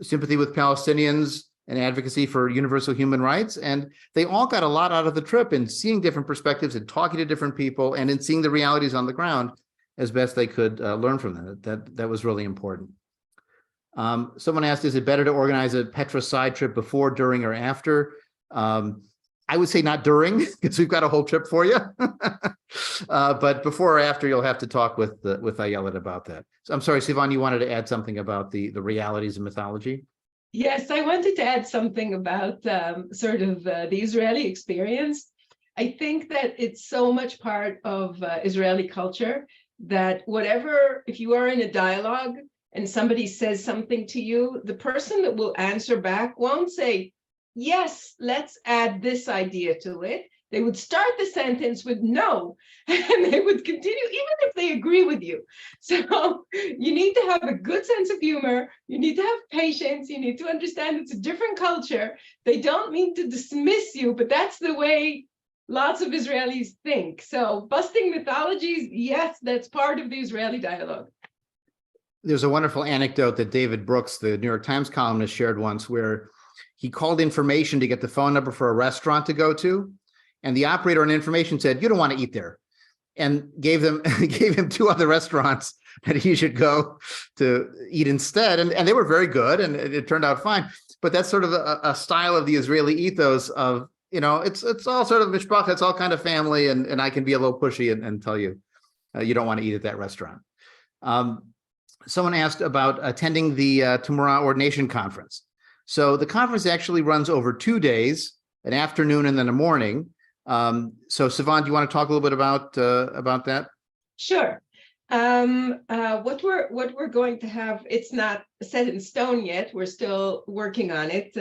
sympathy with Palestinians and advocacy for universal human rights. And they all got a lot out of the trip in seeing different perspectives and talking to different people and in seeing the realities on the ground as best they could learn from them. That was really important. Someone asked, is it better to organize a Petra side trip before, during, or after? I I would say not during, because we've got a whole trip for you. But before or after, you'll have to talk with Ayelet about that. So I'm sorry, Sivan, you wanted to add something about the realities of mythology? Yes, I wanted to add something about sort of the Israeli experience. I think that it's so much part of Israeli culture that whatever, if you are in a dialogue and somebody says something to you, the person that will answer back won't say, yes, let's add this idea to it. They would start the sentence with no, and they would continue even if they agree with you. So you need to have a good sense of humor. You need to have patience. You need to understand it's a different culture. They don't mean to dismiss you, but that's the way lots of Israelis think. So busting mythologies, yes, that's part of the Israeli dialogue. There's a wonderful anecdote that David Brooks, the New York Times columnist, shared once where he called information to get the phone number for a restaurant to go to. And the operator on information said, you don't want to eat there, and gave him 2 other restaurants that he should go to eat instead. And they were very good, and it turned out fine. But that's sort of a style of the Israeli ethos of, it's all sort of mishpacha, it's all kind of family, and I can be a little pushy and tell you, you don't want to eat at that restaurant. Someone asked about attending the Tumorah Ordination Conference. So the conference actually runs over 2 days, an afternoon and then a morning. So Sivan, do you want to talk a little bit about that? Sure. What we're going to have, it's not set in stone yet. We're still working on it.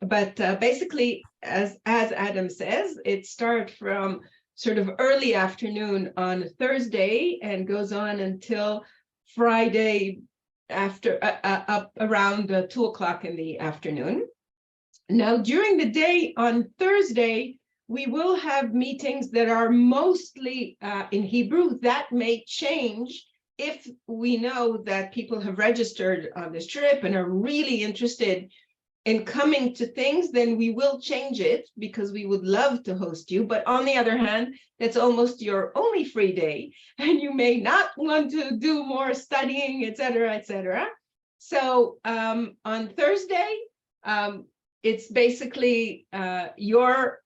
But basically, as Adam says, it starts from sort of early afternoon on Thursday and goes on until Friday after up around 2 o'clock in the afternoon. Now, during the day on Thursday, we will have meetings that are mostly in Hebrew. That may change if we know that people have registered on this trip and are really interested in coming to things, then we will change it because we would love to host you. But on the other hand, that's almost your only free day, and you may not want to do more studying, et cetera, So on Thursday, it's basically your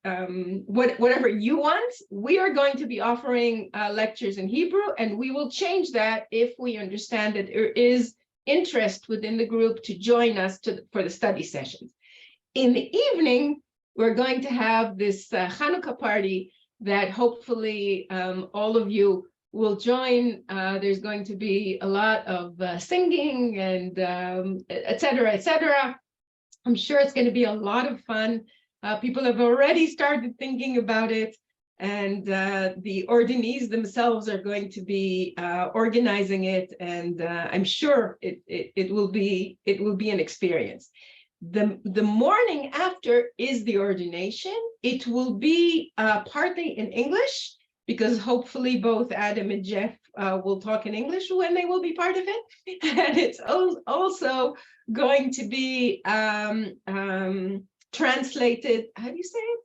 whatever you want. We are going to be offering lectures in Hebrew, and we will change that if we understand that there is interest within the group to join us for the study sessions. In the evening, we're going to have this Hanukkah party that hopefully all of you will join. There's going to be a lot of singing and et cetera. I'm sure it's going to be a lot of fun. People have already started thinking about it, and the ordinees themselves are going to be organizing it, and I'm sure it will be an experience. The morning after is the ordination. It will be partly in English, because hopefully both Adam and Jeff will talk in English when they will be part of it, and it's also going to be translated. How do you say it?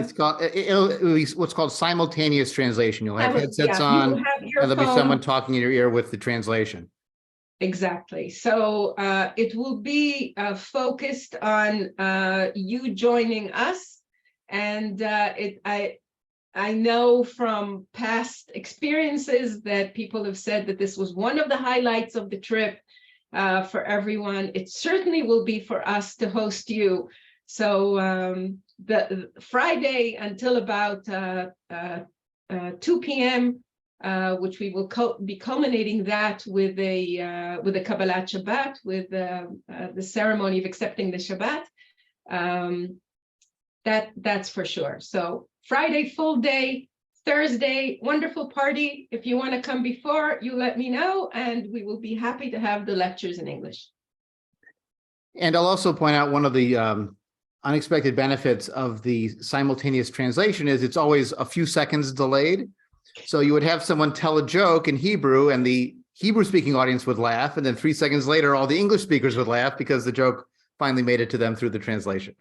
It's called it'll be what's called simultaneous translation. You'll have headsets on, and there'll be someone talking in your ear with the translation. Exactly. So it will be focused on you joining us, and I know from past experiences that people have said that this was one of the highlights of the trip for everyone. It certainly will be for us to host you. So the Friday until about 2 p.m., which we will be culminating that with a Kabbalat Shabbat, with the ceremony of accepting the Shabbat. That's for sure. So Friday, full day. Thursday, wonderful party. If you want to come before, you let me know, and we will be happy to have the lectures in English. And I'll also point out one of the unexpected benefits of the simultaneous translation is it's always a few seconds delayed. So you would have someone tell a joke in Hebrew, and the Hebrew-speaking audience would laugh, and then 3 seconds later, all the English speakers would laugh because the joke finally made it to them through the translation.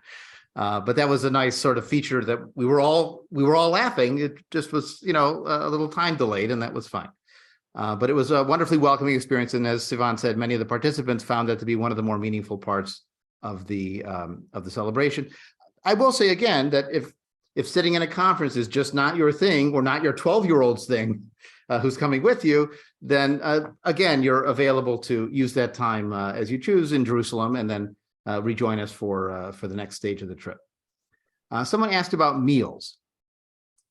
But that was a nice sort of feature that we were all laughing. It just was, a little time delayed, and that was fine. But it was a wonderfully welcoming experience. And as Sivan said, many of the participants found that to be one of the more meaningful parts of the celebration. I will say again that if if sitting in a conference is just not your thing or not your 12-year-old's thing, who's coming with you, then again, you're available to use that time as you choose in Jerusalem, and then rejoin us for the next stage of the trip. Someone asked about meals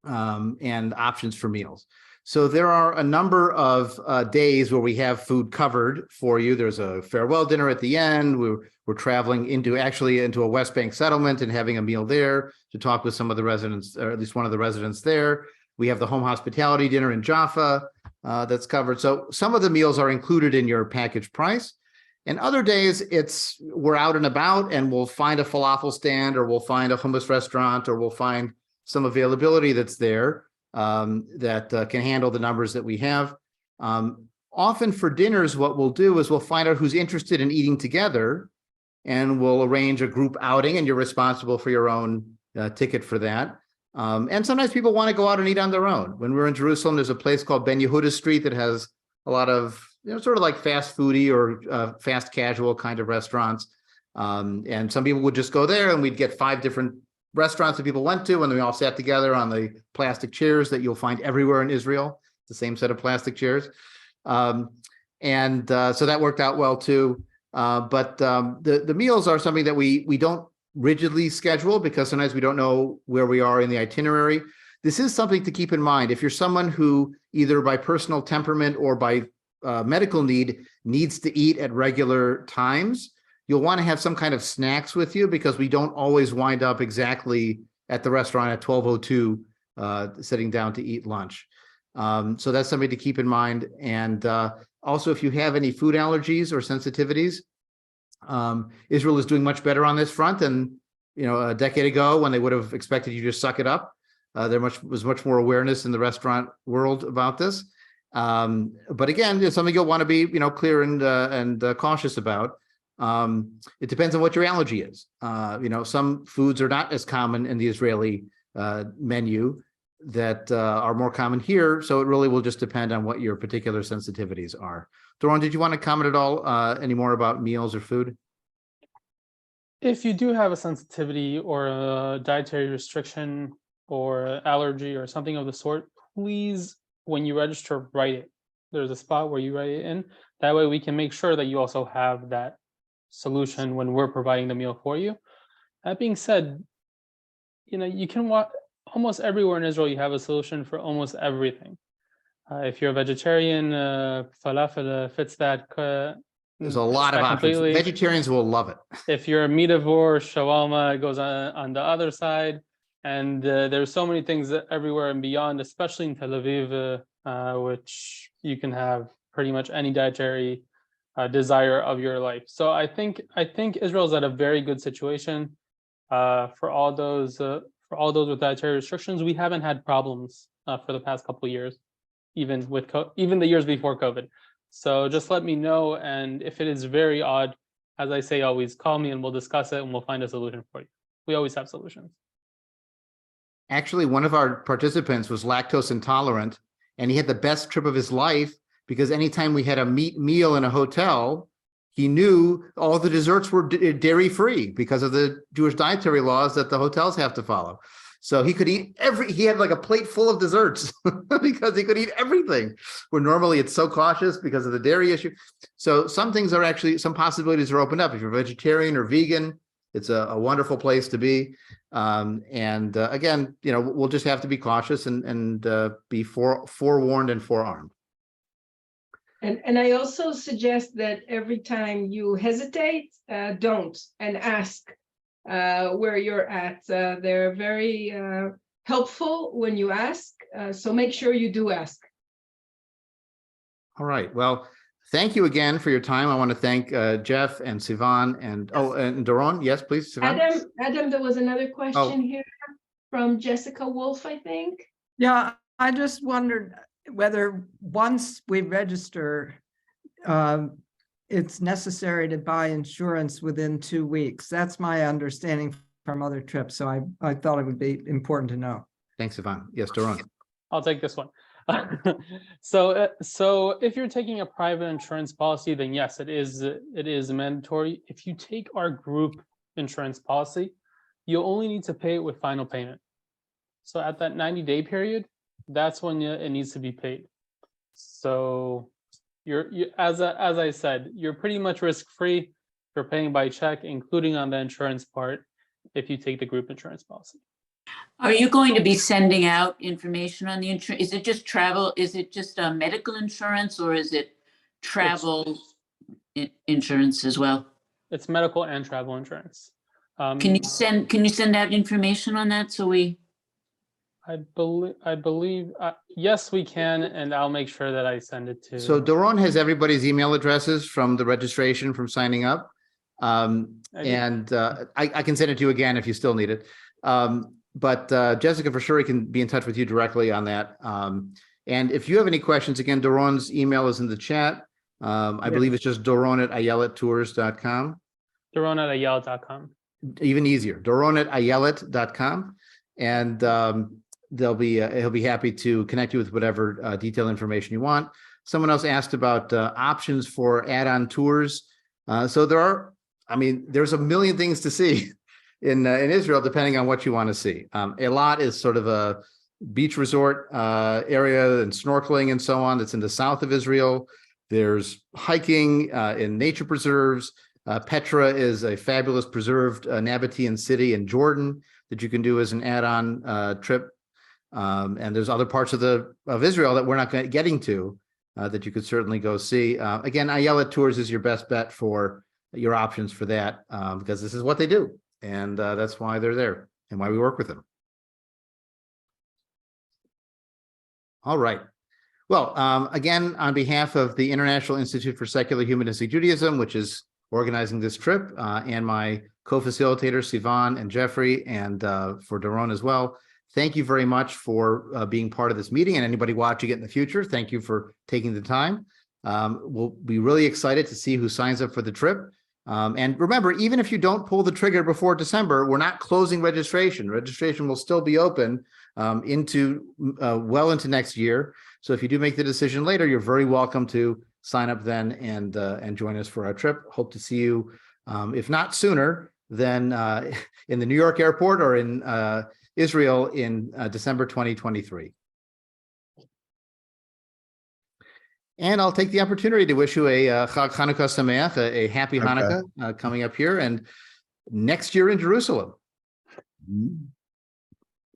and options for meals. So there are a number of days where we have food covered for you. There's a farewell dinner at the end. We're traveling into a West Bank settlement and having a meal there to talk with some of the residents, or at least one of the residents there. We have the home hospitality dinner in Jaffa that's covered. So some of the meals are included in your package price. And other days we're out and about and we'll find a falafel stand, or we'll find a hummus restaurant, or we'll find some availability that's there that can handle the numbers that we have. Often for dinners, what we'll do is we'll find out who's interested in eating together, and we'll arrange a group outing, and you're responsible for your own ticket for that. And sometimes people want to go out and eat on their own. When we're in Jerusalem, there's a place called Ben Yehuda Street that has a lot of, sort of like fast foodie or fast casual kind of restaurants. And some people would just go there, and we'd get 5 different restaurants that people went to, and we all sat together on the plastic chairs that you'll find everywhere in Israel, the same set of plastic chairs. So that worked out well too. But the meals are something that we don't rigidly schedule, because sometimes we don't know where we are in the itinerary. This is something to keep in mind. If you're someone who either by personal temperament or by medical need needs to eat at regular times, you'll want to have some kind of snacks with you, because we don't always wind up exactly at the restaurant at 12:02 sitting down to eat lunch. So that's something to keep in mind. And also, if you have any food allergies or sensitivities, Israel is doing much better on this front than a decade ago, when they would have expected you to suck it up. There was much more awareness in the restaurant world about this. But again, it's something you'll want to be clear and cautious about. It depends on what your allergy is. Some foods are not as common in the Israeli menu that are more common here. So it really will just depend on what your particular sensitivities are. Doron, did you want to comment at all any more about meals or food? If you do have a sensitivity or a dietary restriction or allergy or something of the sort, please, when you register, write it. There's a spot where you write it in. That way we can make sure that you also have that solution when we're providing the meal for you. That being said, you can walk almost everywhere in Israel. You have a solution for almost everything. If you're a vegetarian, falafel fits that. There's a lot of options. Completely. Vegetarians will love it. If you're a meativore, shawarma goes on the other side. And there's so many things everywhere and beyond, especially in Tel Aviv, which you can have pretty much any dietary desire of your life. So I think Israel's at a very good situation for all those with dietary restrictions. We haven't had problems for the past couple of years, even the years before COVID. So just let me know, and if it is very odd, as I say, always call me and we'll discuss it and we'll find a solution for you. We always have solutions. Actually, one of our participants was lactose intolerant, and he had the best trip of his life, because anytime we had a meat meal in a hotel, he knew all the desserts were dairy-free because of the Jewish dietary laws that the hotels have to follow. So he could eat he had like a plate full of desserts because he could eat everything, where normally it's so cautious because of the dairy issue. So some possibilities are opened up. If you're vegetarian or vegan, it's a wonderful place to be. Again, we'll just have to be cautious and be forewarned and forearmed. And I also suggest that every time you hesitate, don't, and ask where you're at. They're very helpful when you ask, so make sure you do ask. All right. Well, thank you again for your time. I want to thank Jeff and Sivan and Doron. Yes, please, Sivan. Adam, there was another question here from Jessica Wolf, I think. Yeah, I just wondered whether once we register, it's necessary to buy insurance within 2 weeks. That's my understanding from other trips. So I thought it would be important to know. Thanks, Sivan. Yes, Doron. I'll take this one. So if you're taking a private insurance policy, then yes, it is mandatory. If you take our group insurance policy, you only need to pay it with final payment. So at that 90-day period, that's when it needs to be paid. So as I said, you're pretty much risk-free for paying by check, including on the insurance part, if you take the group insurance policy. Are you going to be sending out information on the insurance? Is it just travel? Is it just medical insurance, or is it travel insurance as well? It's medical and travel insurance. Can you send out information on that so we? I believe, yes, we can, and I'll make sure that I send it to. So Doron has everybody's email addresses from the registration from signing up. I can send it to you again if you still need it. But Jessica, for sure, can be in touch with you directly on that. And if you have any questions, again, Doron's email is in the chat. I believe it's just doron@ayelettours.com. Doron@ayelet.com. Even easier, doron@ayelet.com. And he'll be happy to connect you with whatever detailed information you want. Someone else asked about options for add-on tours. So there's a million things to see in Israel, depending on what you want to see. Eilat is sort of a beach resort area and snorkeling and so on. That's in the south of Israel. There's hiking in nature preserves. Petra is a fabulous preserved Nabatean city in Jordan that you can do as an add-on trip. And there's other parts of Israel that we're not getting to that you could certainly go see. Again, Ayelet Tours is your best bet for your options for that because this is what they do. And that's why they're there and why we work with them. All right. Well, again, on behalf of the International Institute for Secular Humanistic Judaism, which is organizing this trip, and my co-facilitators, Sivan and Jeffrey, and for Doron as well, thank you very much for being part of this meeting, and anybody watching it in the future, thank you for taking the time. We'll be really excited to see who signs up for the trip. And remember, even if you don't pull the trigger before December, we're not closing registration. Registration will still be open well into next year. So if you do make the decision later, you're very welcome to sign up then and join us for our trip. Hope to see you, if not sooner, then in the New York airport or in Israel in December 2023. And I'll take the opportunity to wish you a Chag Hanukkah Sameach, a happy Hanukkah coming up here, and next year in Jerusalem.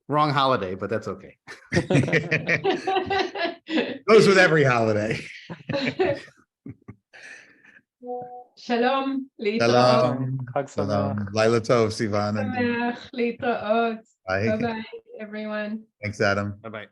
Wrong holiday, but that's okay. Goes with every holiday. Shalom. Shalom. Chag Shalom. Sameach. Laila Tov, Sivan. Sameach. להתראות. Bye. Bye-bye, everyone. Thanks, Adam. Bye-bye.